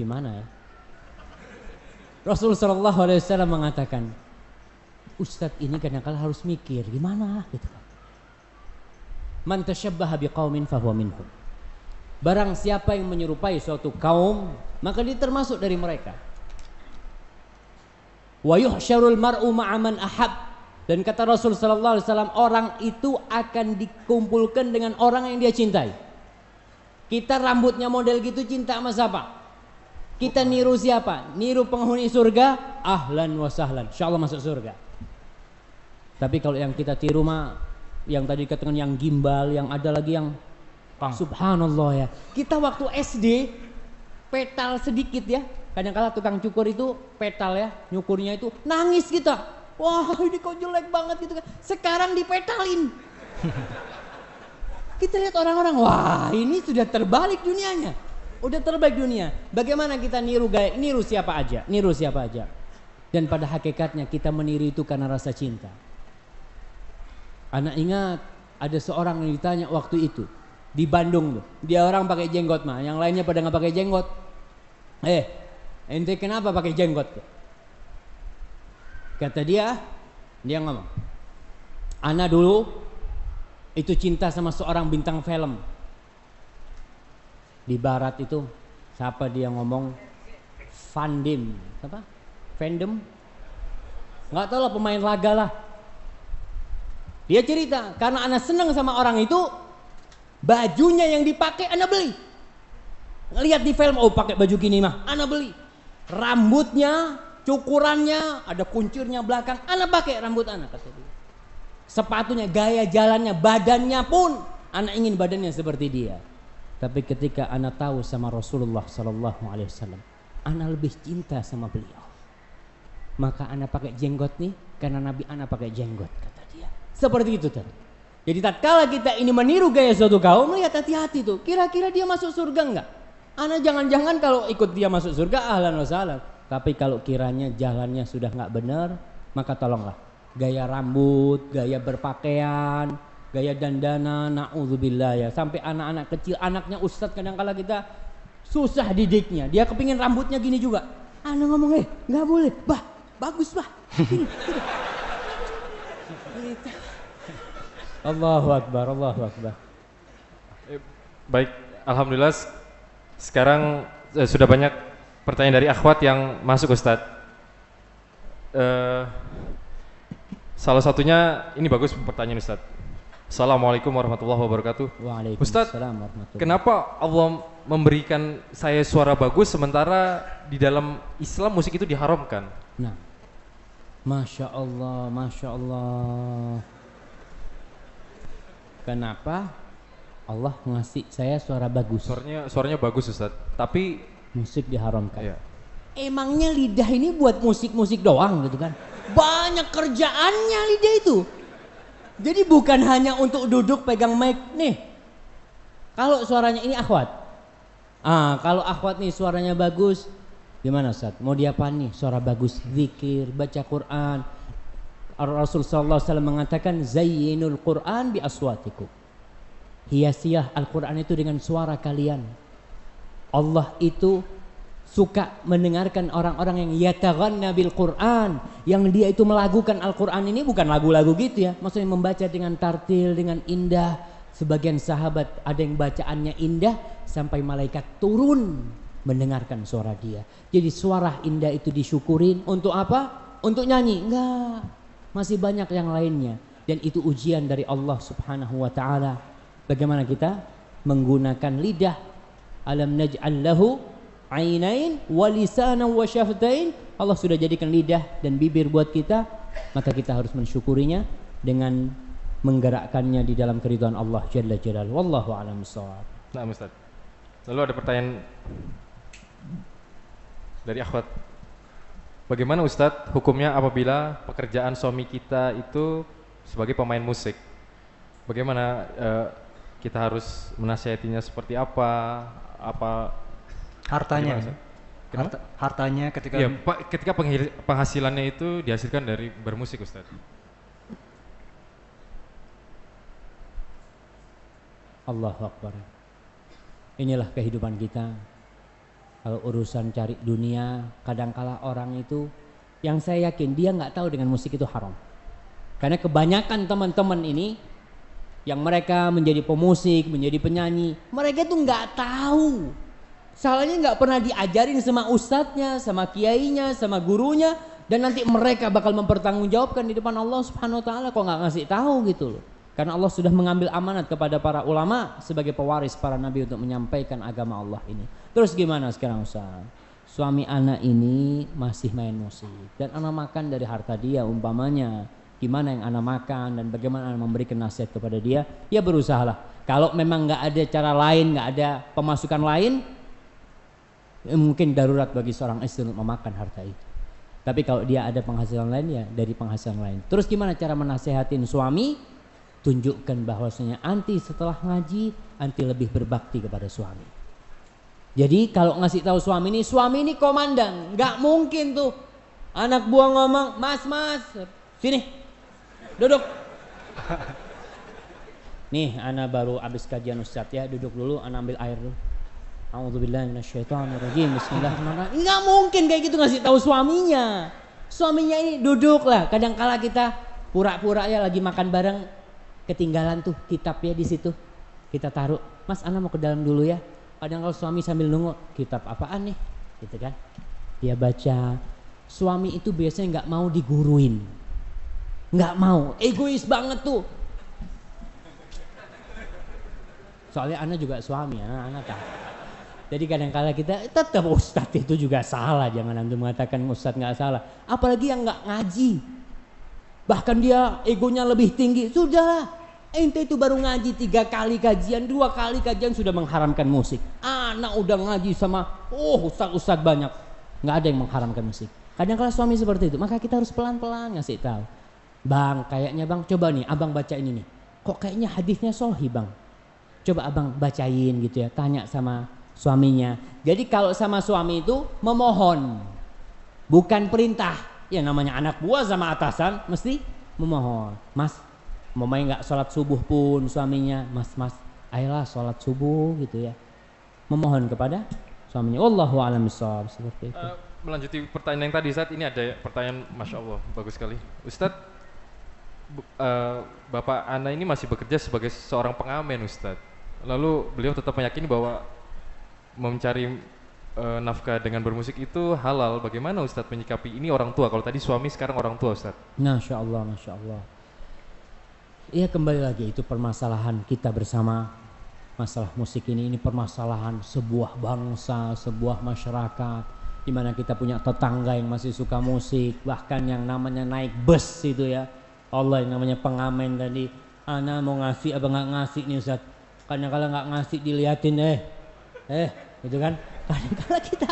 Speaker 1: Gimana ya? Rasul Shallallahu Alaihi Wasallam mengatakan, Ustadz ini kadang-kadang harus mikir gimana gitu. Man tashabbaha biqaumin fahuwa minhum. Barang siapa yang menyerupai suatu kaum, maka dia termasuk dari mereka. Wa yuhsyarul mar'u ma'a man ahab. Dan kata Rasul sallallahu alaihi wasallam, orang itu akan dikumpulkan dengan orang yang dia cintai. Kita rambutnya model gitu, cinta sama siapa? Kita niru siapa? Niru penghuni surga, ahlan wa sahlan, insyaallah masuk surga. Tapi kalau yang kita tiru mah yang tadi dikatakan yang gimbal, yang ada lagi yang subhanallah ya. Kita waktu SD petal sedikit ya. Kadang-kala tukang cukur itu petal ya, nyukurnya itu nangis kita. Wah, ini kok jelek banget gitu kan. Sekarang dipetalin. Kita lihat orang-orang, wah ini sudah terbalik dunianya. Udah terbalik dunia. Bagaimana kita niru gaya, niru siapa aja. Dan pada hakikatnya kita meniru itu karena rasa cinta. Anak ingat ada seorang yang ditanya waktu itu di Bandung tuh. Dia orang pakai jenggot mah, yang lainnya pada nggak pakai jenggot. Ente kenapa pakai jenggot tuh? Kata dia ngomong, ana dulu itu cinta sama seorang bintang film. Di barat itu siapa dia ngomong fandom, apa? Fandom? Nggak tahu lah, pemain laga lah. Dia cerita, karena ana seneng sama orang itu, bajunya yang dipakai ana beli. Ngelihat di film, oh pakai baju gini mah, ana beli. Rambutnya, cukurannya, ada kuncirnya belakang, ana pakai rambut ana, kata dia. Sepatunya, gaya jalannya, badannya pun, ana ingin badannya seperti dia. Tapi ketika ana tahu sama Rasulullah Sallallahu Alaihi Wasallam, ana lebih cinta sama beliau. Maka ana pakai jenggot nih karena Nabi ana pakai jenggot, kata dia. Seperti itu tadi. Jadi tatkala kita ini meniru gaya suatu kaum, lihat hati-hati tuh. Kira-kira dia masuk surga enggak? Ana jangan-jangan kalau ikut dia masuk surga ahlan wa sahlan. Tapi kalau kiranya jalannya sudah enggak benar, maka tolonglah gaya rambut, gaya berpakaian, gaya dandanan, na'udzubillah ya. Sampai anak-anak kecil, anaknya ustadz kadang-kala kita susah didiknya. Dia kepingin rambutnya gini juga. Anak ngomong, nggak boleh, bah, bagus bah. Gini. Allahu Akbar, Allahu Akbar.
Speaker 4: Baik, alhamdulillah sekarang sudah banyak pertanyaan dari akhwat yang masuk Ustadz. Salah satunya ini bagus pertanyaan Ustadz. Assalamualaikum warahmatullahi wabarakatuh. Ustadz, kenapa Allah memberikan saya suara bagus sementara di dalam Islam musik itu diharamkan?
Speaker 1: Nah, Masya Allah, Masya Allah. Kenapa Allah ngasih saya suara bagus?
Speaker 4: Suaranya bagus Ustadz, tapi
Speaker 1: musik diharamkan.
Speaker 4: Iya.
Speaker 1: Emangnya lidah ini buat musik-musik doang gitu kan? Banyak kerjaannya lidah itu. Jadi bukan hanya untuk duduk pegang mic nih. Kalau suaranya ini akhwat. Kalau akhwat nih suaranya bagus, gimana Ustaz? Mau diapain nih? Suara bagus, zikir, baca Quran. Rasul sallallahu alaihi wasallam mengatakan zayyinul Quran bi aswatikum. Hiasilah Al-Quran itu dengan suara kalian. Allah itu suka mendengarkan orang-orang yang yataghanna bil Quran, yang dia itu melagukan Al-Quran. Ini bukan lagu-lagu gitu ya, maksudnya membaca dengan tartil, dengan indah. Sebagian sahabat ada yang bacaannya indah sampai malaikat turun mendengarkan suara dia. Jadi suara indah itu disyukurin untuk apa? Untuk nyanyi? Enggak, masih banyak yang lainnya. Dan itu ujian dari Allah Subhanahu wa ta'ala. Bagaimana kita menggunakan lidah. Alam naj'al lahu ainain wa lisanan wa syaftain. Allah sudah jadikan lidah dan bibir buat kita, maka kita harus mensyukurinya dengan menggerakkannya di dalam keridhaan Allah Jalla Jalaluhu. Wallahu a'lam bishawab.
Speaker 4: Nah, Ustaz. Lalu ada pertanyaan dari akhwat. Bagaimana Ustaz hukumnya apabila pekerjaan suami kita itu sebagai pemain musik? Bagaimana kita harus menasihatinya seperti apa?
Speaker 3: Hartanya, hartanya ketika
Speaker 4: ya, ketika penghasilannya itu dihasilkan dari bermusik Ustaz.
Speaker 1: Allahu Akbar. Inilah kehidupan kita. Kalau urusan cari dunia, kadangkala orang itu, yang saya yakin dia nggak tahu dengan musik itu haram. Karena kebanyakan teman-teman ini yang mereka menjadi pemusik, menjadi penyanyi, mereka tuh nggak tahu. Salahnya nggak pernah diajarin sama ustadznya, sama kiainya, sama gurunya, dan nanti mereka bakal mempertanggungjawabkan di depan Allah Subhanahu wa taala kok nggak ngasih tahu gitu loh. Karena Allah sudah mengambil amanat kepada para ulama sebagai pewaris para nabi untuk menyampaikan agama Allah ini. Terus gimana sekarang Ustaz? Suami anak ini masih main musik dan anak makan dari harta dia umpamanya. Gimana yang anak makan dan bagaimana anak memberikan nasihat kepada dia? Ya berusahalah. Kalau memang nggak ada cara lain, nggak ada pemasukan lain, mungkin darurat bagi seorang istri untuk memakan harta itu. Tapi kalau dia ada penghasilan lain, ya dari penghasilan lain. Terus gimana cara menasehatin suami? Tunjukkan bahwasanya anti setelah ngaji, anti lebih berbakti kepada suami. Jadi kalau ngasih tahu suami ini komandan, nggak mungkin tuh anak buah ngomong, mas, sini, duduk. Nih, anak baru habis kajian Ustadz ya, duduk dulu, anak ambil air dulu. A'udzubillahi minasyaitonirrajim. Bismillahirrahmanirrahim. Enggak mungkin kayak gitu ngasih tahu suaminya. Suaminya ini duduk lah. Kadang-kala kita pura-pura ya lagi makan bareng, ketinggalan tuh kitabnya di situ. Kita taruh. Mas, ana mau ke dalam dulu ya. Kadang kalau suami sambil nunggu, kitab apaan nih, gitu kan? Dia baca. Suami itu biasanya nggak mau diguruin, nggak mau, egois banget tuh. Soalnya anak juga suami, anak tahu. Jadi kadang-kala kita tetap ustadz itu juga salah, jangan antum mengatakan ustadz nggak salah. Apalagi yang nggak ngaji, bahkan dia egonya lebih tinggi. Sudahlah, ente itu baru ngaji 3 kali kajian, 2 kali kajian sudah mengharamkan musik. Anak udah ngaji sama ustadz banyak, nggak ada yang mengharamkan musik. Kadang-kala suami seperti itu, maka kita harus pelan-pelan ngasih tahu. Bang, kayaknya bang, coba nih abang baca ini nih. Kok kayaknya hadisnya sahih bang? Coba abang bacain gitu ya, tanya sama suaminya. Jadi kalau sama suami itu memohon, bukan perintah. Ya namanya anak buah sama atasan mesti memohon. Mas, mamanya nggak sholat subuh pun suaminya, mas, ayolah sholat subuh gitu ya. Memohon kepada suaminya. Wallahu a'lam bishawab, seperti itu.
Speaker 4: Melanjuti pertanyaan yang tadi, Ustadz, ini ada pertanyaan, Masya Allah, bagus sekali. Ustadz, Bapak Ana ini masih bekerja sebagai seorang pengamen, Ustadz. Lalu beliau tetap meyakini bahwa mencari nafkah dengan bermusik itu halal. Bagaimana Ustadz menyikapi ini orang tua? Kalau tadi suami, sekarang orang tua, Ustadz.
Speaker 1: Masya Allah, Masya Allah. Iya, kembali lagi, itu permasalahan kita bersama. Masalah musik ini permasalahan sebuah bangsa, sebuah masyarakat, di mana kita punya tetangga yang masih suka musik, bahkan yang namanya naik bus itu ya. Allah, yang namanya pengamen tadi, Ana mau ngasih apa nggak ngasih nih Ustadz? Kadang-kala nggak ngasih diliatin, gitu kan? Kadang-kala kita,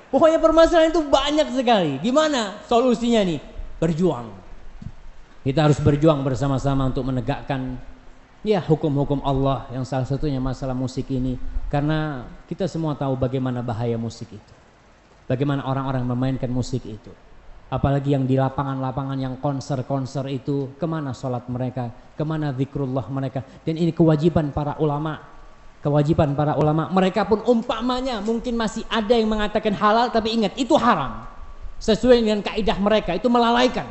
Speaker 1: pokoknya permasalahan itu banyak sekali. Gimana solusinya nih? Berjuang. Kita harus berjuang bersama-sama untuk menegakkan ya hukum-hukum Allah, yang salah satunya masalah musik ini. Karena kita semua tahu bagaimana bahaya musik itu, bagaimana orang-orang memainkan musik itu. Apalagi yang di lapangan-lapangan, yang konser-konser itu, kemana sholat mereka, kemana zikrullah mereka. Dan ini kewajiban para ulama, kewajiban para ulama. Mereka pun umpamanya mungkin masih ada yang mengatakan halal, tapi ingat itu haram. Sesuai dengan kaidah mereka, itu melalaikan,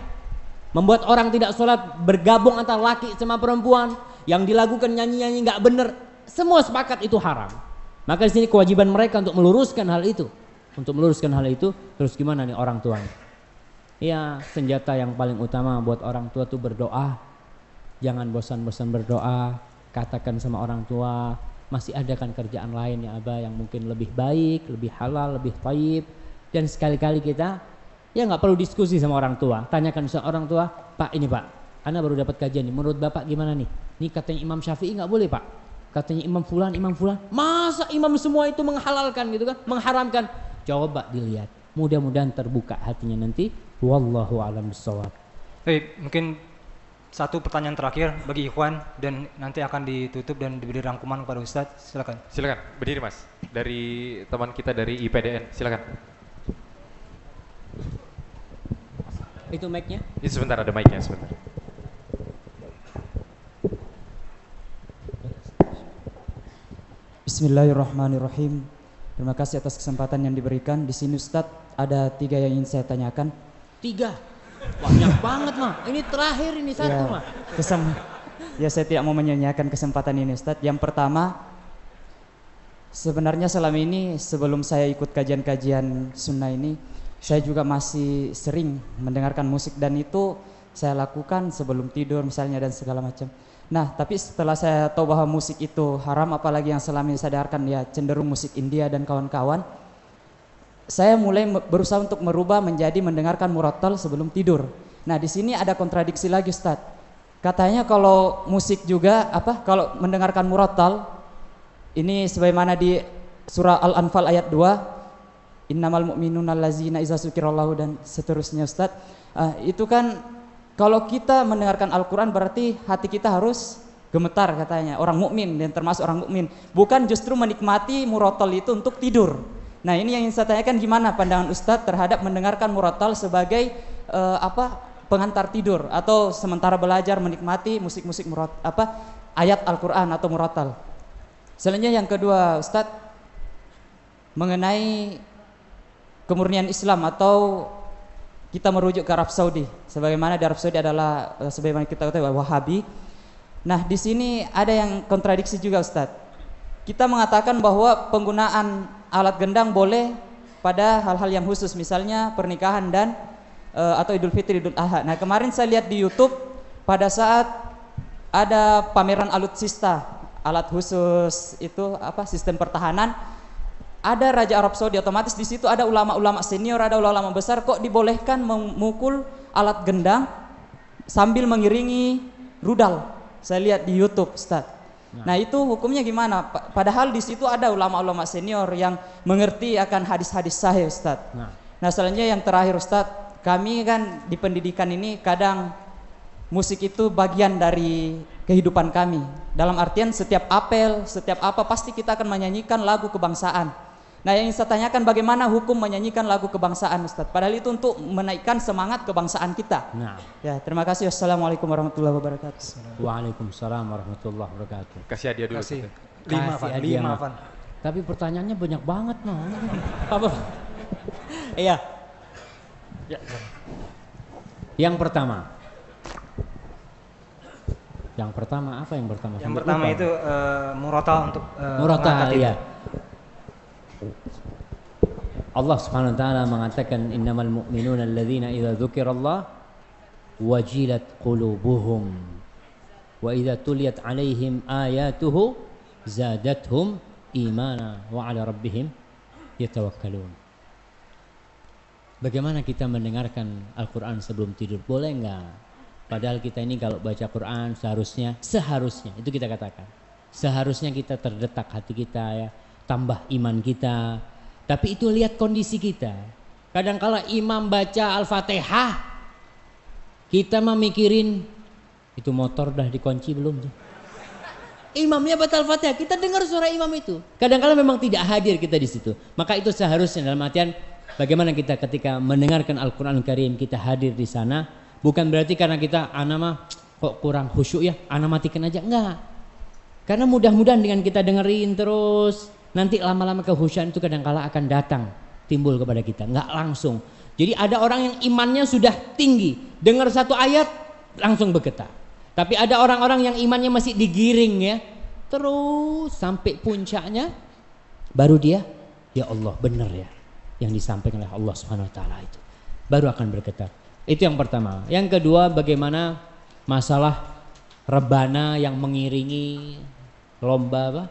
Speaker 1: membuat orang tidak sholat, bergabung antara laki sama perempuan, yang dilakukan nyanyi-nyanyi nggak bener, semua sepakat itu haram. Maka di sini kewajiban mereka untuk meluruskan hal itu, Terus gimana nih orang tuanya? Ya, senjata yang paling utama buat orang tua tuh berdoa. Jangan bosan-bosan berdoa. Katakan sama orang tua, masih ada kan kerjaan lain ya Abah yang mungkin lebih baik, lebih halal, lebih thayyib. Dan sekali-kali kita ya nggak perlu diskusi sama orang tua. Tanyakan sama orang tua, Pak ini Pak, Ana baru dapat kajian nih, menurut Bapak gimana nih? Nih katanya Imam Syafi'i nggak boleh Pak. Katanya Imam Fulan. Masa imam semua itu menghalalkan gitu kan, mengharamkan? Coba dilihat. Mudah-mudahan terbuka hatinya nanti. Wallahu a'lam bishawab.
Speaker 3: Baik, mungkin satu pertanyaan terakhir bagi Ikhwan dan nanti akan ditutup dan diberi rangkuman kepada Ustadz. Silakan.
Speaker 4: Silakan, berdiri Mas. Dari teman kita dari IPDN, silakan.
Speaker 1: Itu mic-nya?
Speaker 4: Ini sebentar, ada mic-nya sebentar.
Speaker 8: Bismillahirrahmanirrahim. Terima kasih atas kesempatan yang diberikan. Di sini Ustadz, ada 3 yang ingin saya tanyakan.
Speaker 1: 3? Banyak banget mah. Ini terakhir, ini satu mah.
Speaker 8: Ya, saya tidak mau menyanyiakan kesempatan ini Ustadz. Yang pertama, sebenarnya selama ini sebelum saya ikut kajian-kajian sunnah ini, saya juga masih sering mendengarkan musik, dan itu saya lakukan sebelum tidur misalnya dan segala macam. Nah, tapi setelah saya tahu bahwa musik itu haram, apalagi yang selama ini saya dengarkan ya cenderung musik India dan kawan-kawan, saya mulai berusaha untuk merubah menjadi mendengarkan murattal sebelum tidur. Nah, di sini ada kontradiksi lagi Ustadz. Katanya kalau musik juga kalau mendengarkan murattal ini sebagaimana di surah Al-Anfal ayat 2, innamal mu'minuna allazina iza dzukirallahu dan seterusnya Ustadz. Itu kan kalau kita mendengarkan Al-Quran berarti hati kita harus gemetar katanya, orang mukmin dan termasuk orang mukmin, bukan justru menikmati murattal itu untuk tidur. Nah, ini yang ingin saya tanyakan, gimana pandangan Ustadz terhadap mendengarkan murattal sebagai pengantar tidur atau sementara belajar menikmati musik-musik ayat Al-Quran atau murattal. Selanjutnya yang kedua Ustadz, mengenai kemurnian Islam atau kita merujuk ke Arab Saudi, sebagaimana di Arab Saudi adalah sebagaimana kita ketahui Wahabi. Nah, di sini ada yang kontradiksi juga Ustadz. kita mengatakan bahwa penggunaan alat gendang boleh pada hal-hal yang khusus, misalnya pernikahan dan atau Idul Fitri, Idul Adha. Nah, kemarin saya lihat di YouTube pada saat ada pameran alutsista, alat khusus itu apa, sistem pertahanan. Ada Raja Arab Saudi, otomatis di situ ada ulama-ulama senior, ada ulama besar, kok dibolehkan memukul alat gendang sambil mengiringi rudal. Saya lihat di YouTube, Ustaz. Nah, itu hukumnya gimana? Padahal di situ ada ulama-ulama senior yang mengerti akan hadis-hadis sahih, Ustaz. Nah, selanjutnya yang terakhir, Ustaz, kami kan di pendidikan ini kadang musik itu bagian dari kehidupan kami. Dalam artian setiap apel, setiap apa pasti kita akan menyanyikan lagu kebangsaan. Nah, yang saya tanyakan, bagaimana hukum menyanyikan lagu kebangsaan, Ustaz? Padahal itu untuk menaikkan semangat kebangsaan kita.
Speaker 1: Nah.
Speaker 8: Ya, terima kasih. Wassalamualaikum warahmatullahi wabarakatuh.
Speaker 1: Waalaikumsalam warahmatullahi wabarakatuh.
Speaker 4: Kasih hadiah dulu.
Speaker 3: Kasih.
Speaker 4: Kita.
Speaker 3: 5, Van. 5, Van.
Speaker 1: Tapi pertanyaannya banyak banget, no. Apa?
Speaker 8: Iya.
Speaker 1: Ya. Yang pertama. Yang pertama apa yang pertama?
Speaker 3: Yang pertama itu murata untuk
Speaker 1: murata, ya. Allah Subhanahu wa taala mengatakan innamal mu'minuna alladzina idza dzukirallah wajilat qulubuhum wa idza tuliyat 'alaihim ayatuhu zadatuhum imana wa 'ala rabbihim yatawakkalun. Bagaimana kita mendengarkan Al-Qur'an sebelum tidur? Boleh enggak? Padahal kita ini kalau baca Quran seharusnya itu kita katakan. Seharusnya kita terdetak hati kita, ya, tambah iman kita. Tapi itu lihat kondisi kita. Kadangkala imam baca Al-Fatihah, kita memikirin itu motor dah dikunci belum tuh. Imamnya baca Al-Fatihah, kita dengar suara imam itu. Kadangkala memang tidak hadir kita di situ. Maka itu seharusnya dalam artian bagaimana kita ketika mendengarkan Al-Qur'an Karim kita hadir di sana, bukan berarti karena kita ana mah kok kurang khusyuk ya, ana matikan aja, enggak. Karena mudah-mudahan dengan kita dengerin terus, nanti lama-lama kehusyuan itu kadangkala akan datang timbul kepada kita, nggak langsung. Jadi ada orang yang imannya sudah tinggi, dengar satu ayat langsung bergetar. Tapi ada orang-orang yang imannya masih digiring, ya, terus sampai puncaknya baru dia, ya Allah benar ya yang disampaikan oleh Allah Subhanahu wa taala itu, baru akan bergetar. Itu yang pertama. Yang kedua, bagaimana masalah rebana yang mengiringi lomba apa?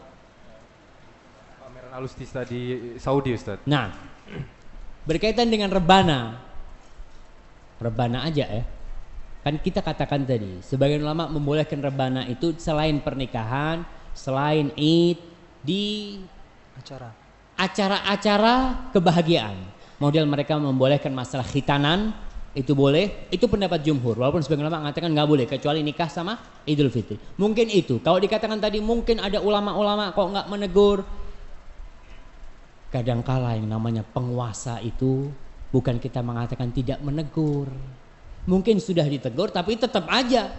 Speaker 4: Alutsista di Saudi, Ustaz.
Speaker 1: Nah, berkaitan dengan rebana aja ya. Kan kita katakan tadi, sebagian ulama membolehkan rebana itu selain pernikahan, selain Id, di acara-acara kebahagiaan. Model mereka membolehkan masalah khitanan, itu boleh, itu pendapat jumhur. Walaupun sebagian ulama mengatakan nggak boleh kecuali nikah sama Idul Fitri. Mungkin itu. Kalau dikatakan tadi mungkin ada ulama-ulama kok nggak menegur. Kadangkala yang namanya penguasa itu bukan kita mengatakan tidak menegur. Mungkin sudah ditegur tapi tetap aja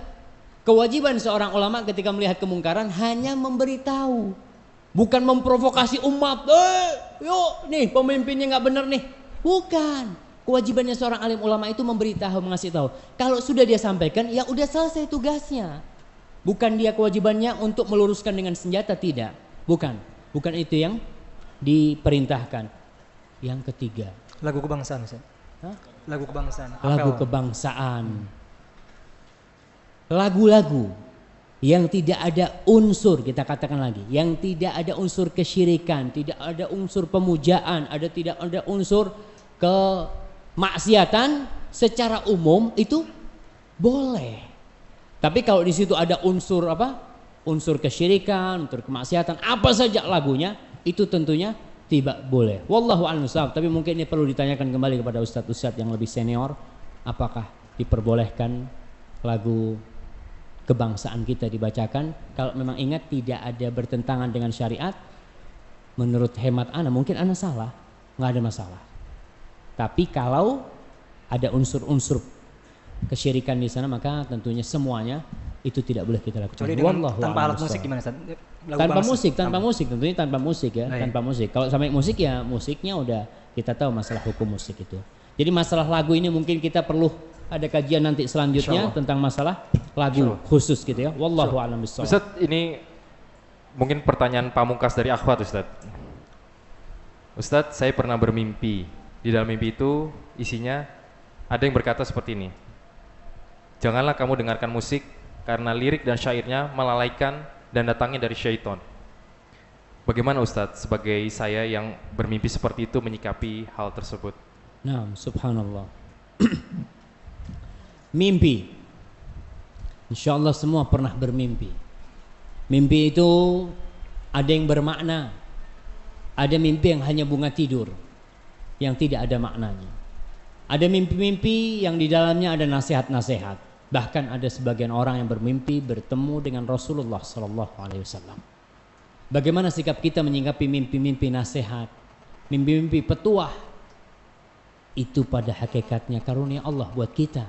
Speaker 1: kewajiban seorang ulama ketika melihat kemungkaran hanya memberitahu, bukan memprovokasi umat. Yuk nih pemimpinnya nggak benar nih. Bukan. Kewajibannya seorang alim ulama itu memberitahu, mengasih tahu. Kalau sudah dia sampaikan, ya udah selesai tugasnya. Bukan dia kewajibannya untuk meluruskan dengan senjata, tidak. Bukan itu yang diperintahkan. Yang ketiga,
Speaker 3: lagu kebangsaan, Ustaz.
Speaker 1: Hah?
Speaker 3: Lagu kebangsaan.
Speaker 1: Lagu kebangsaan. Lagu-lagu yang tidak ada unsur, kita katakan lagi, yang tidak ada unsur kesyirikan, tidak ada unsur pemujaan, tidak ada unsur kemaksiatan, secara umum itu boleh. Tapi kalau di situ ada unsur apa? Unsur kesyirikan, unsur kemaksiatan, apa saja lagunya, itu tentunya tidak boleh. Wallahu a'lam bishawab. Tapi mungkin ini perlu ditanyakan kembali kepada ustadz-ustadz yang lebih senior, apakah diperbolehkan lagu kebangsaan kita dibacakan. Kalau memang ingat tidak ada bertentangan dengan syariat, menurut hemat ana mungkin ana salah, nggak ada masalah. Tapi kalau ada unsur-unsur kesyirikan di sana, maka tentunya semuanya itu tidak boleh kita lakukan.
Speaker 3: Kecuali dengan tanpa alat musik gimana, Ustaz?
Speaker 1: Tanpa musik tentunya tanpa musik ya, tanpa musik. Kalau sampai musik ya musiknya udah kita tahu masalah hukum musik itu. Jadi masalah lagu ini mungkin kita perlu ada kajian nanti selanjutnya tentang masalah lagu khusus gitu ya. Wallahu a'lam bishawab.
Speaker 4: Ustaz, ini mungkin pertanyaan pamungkas dari akhwat Ustadz. Ustadz, saya pernah bermimpi. Di dalam mimpi itu isinya ada yang berkata seperti ini. Janganlah kamu dengarkan musik karena lirik dan syairnya melalaikan dan datangnya dari syaitan. Bagaimana Ustadz sebagai saya yang bermimpi seperti itu menyikapi hal tersebut?
Speaker 1: Nah, subhanallah. Mimpi. Insya Allah semua pernah bermimpi. Mimpi itu ada yang bermakna. Ada mimpi yang hanya bunga tidur, yang tidak ada maknanya. Ada mimpi-mimpi yang di dalamnya ada nasihat-nasihat. Bahkan ada sebagian orang yang bermimpi bertemu dengan Rasulullah SAW. Bagaimana sikap kita menyikapi mimpi-mimpi nasihat, mimpi-mimpi petuah? Itu pada hakikatnya karunia Allah buat kita.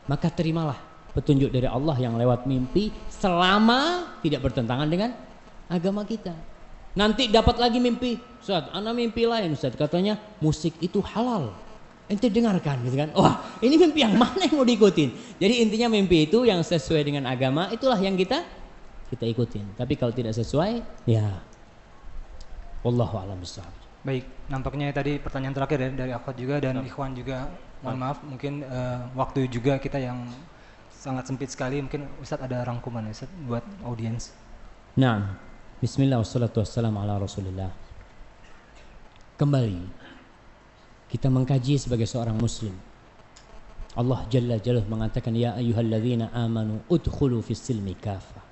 Speaker 1: Maka terimalah petunjuk dari Allah yang lewat mimpi selama tidak bertentangan dengan agama kita. Nanti dapat lagi mimpi, Ustaz, anak mimpi lain Ustaz, katanya musik itu halal. Ente dengarkan gitu kan. Wah, ini mimpi yang mana yang mau diikutin? Jadi intinya mimpi itu yang sesuai dengan agama itulah yang kita ikutin. Tapi kalau tidak sesuai, ya wallahu a'lam bishawab.
Speaker 3: Baik, nampaknya tadi pertanyaan terakhir ya, dari akhwat juga dan ikhwan juga. Mohon maaf, mungkin waktu juga kita yang sangat sempit sekali. Mungkin Ustaz ada rangkuman ya Ustaz buat audiens.
Speaker 1: Nah, bismillah wassalatu wassalamu ala rasulillah. Kembali kita mengkaji sebagai seorang muslim. Allah Jalla Jalaluhu mengatakan, ya ayyuhalladzina amanu udkhulu fis silmi kafah.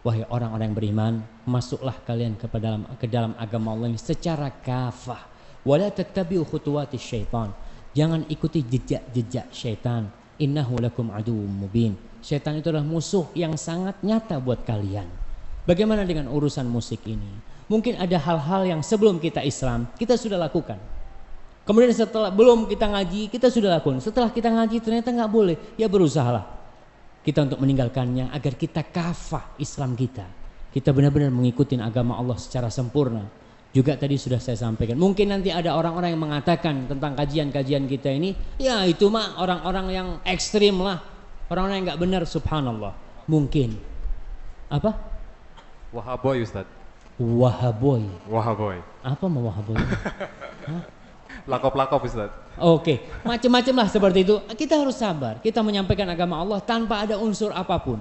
Speaker 1: Wahai orang-orang yang beriman, masuklah kalian ke dalam agama Allah ini secara kafah. Wala tattabi'u khutuwatis syaitan. Jangan ikuti jejak-jejak syaitan. Innahu lakum aduwwum mubin. Syaitan itu adalah musuh yang sangat nyata buat kalian. Bagaimana dengan urusan musik ini? Mungkin ada hal-hal yang sebelum kita Islam kita sudah lakukan. Kemudian setelah belum kita ngaji kita sudah lakukan. Setelah kita ngaji ternyata nggak boleh. Ya berusahalah kita untuk meninggalkannya agar kita kafah Islam kita. Kita benar-benar mengikuti agama Allah secara sempurna. Juga tadi sudah saya sampaikan. Mungkin nanti ada orang-orang yang mengatakan tentang kajian-kajian kita ini, ya itu mah orang-orang yang ekstrim lah, orang-orang yang nggak benar. Subhanallah. Mungkin apa?
Speaker 4: Wahaboy Ustaz.
Speaker 1: Wahaboy.
Speaker 4: Wahaboy.
Speaker 1: Apa mau wahaboy?
Speaker 4: Lakop-lakop Ustaz.
Speaker 1: Oke, macam-macam lah seperti itu. Kita harus sabar. Kita menyampaikan agama Allah tanpa ada unsur apapun.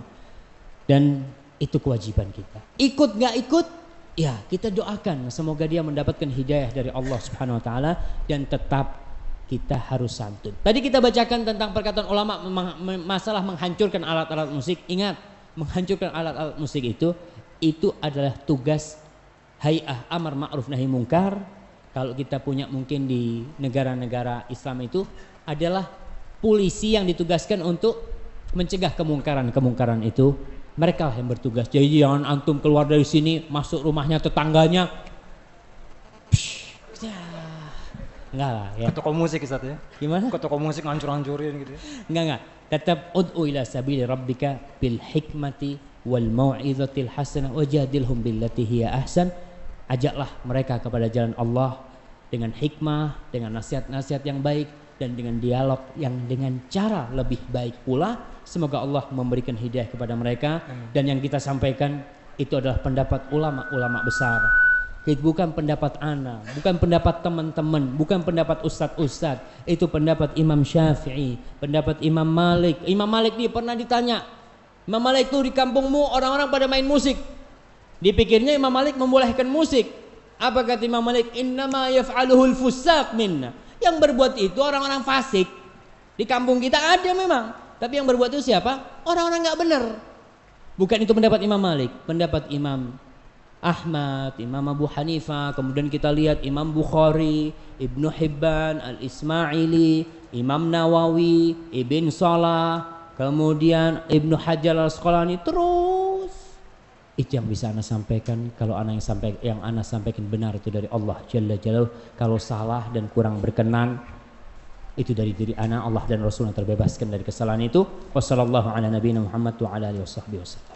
Speaker 1: Dan itu kewajiban kita. Ikut nggak ikut? Ya, kita doakan semoga dia mendapatkan hidayah dari Allah Subhanahu wa taala dan tetap kita harus santun. Tadi kita bacakan tentang perkataan ulama masalah menghancurkan alat-alat musik. Ingat, menghancurkan alat-alat musik itu adalah tugas Hay'ah Amar Ma'ruf Nahi Munkar. Kalau kita punya mungkin di negara-negara Islam itu adalah polisi yang ditugaskan untuk mencegah kemungkaran-kemungkaran itu. Mereka lah yang bertugas. Jadi jangan antum keluar dari sini masuk rumahnya tetangganya. Enggak lah ya.
Speaker 3: Ke toko musik Ustaz ya.
Speaker 1: Gimana?
Speaker 3: Ke toko musik ngancur-hancurin gitu ya.
Speaker 1: Enggak. Tetap ud'u ila sabili rabbika bil hikmati wal mau'izatil hasanah wajadilhum billati hiya ahsan. Ajaklah mereka kepada jalan Allah dengan hikmah, dengan nasihat-nasihat yang baik dan dengan dialog yang dengan cara lebih baik pula. Semoga Allah memberikan hidayah kepada mereka. Dan yang kita sampaikan itu adalah pendapat ulama-ulama besar. Itu bukan pendapat ana, bukan pendapat teman-teman, bukan pendapat ustadz-ustadz. Itu pendapat Imam Syafi'i, pendapat Imam Malik. Imam Malik dia pernah ditanya, Imam Malik itu di kampungmu orang-orang pada main musik. Dipikirnya Imam Malik membolehkan musik. Apa kata Imam Malik? Innama yaf'aluhul fusaq minna. Yang berbuat itu orang-orang fasik. Di kampung kita ada memang. Tapi yang berbuat itu siapa? Orang-orang nggak benar. Bukan itu pendapat Imam Malik, pendapat Imam Ahmad, Imam Abu Hanifah, kemudian kita lihat Imam Bukhari, Ibnu Hibban, Al-Ismaili, Imam Nawawi, Ibn Salah, kemudian Ibnu Hajar Al-Asqalani, terus itu yang bisa ana sampaikan. Kalau yang ana sampaikan benar itu dari Allah Jalla Jalaluhu. Kalau salah dan kurang berkenan itu dari diri ana, Allah dan Rasulnya terbebaskan dari kesalahan itu. Wassallallahu ala nabiyina Muhammad wa ala alihi wasallam.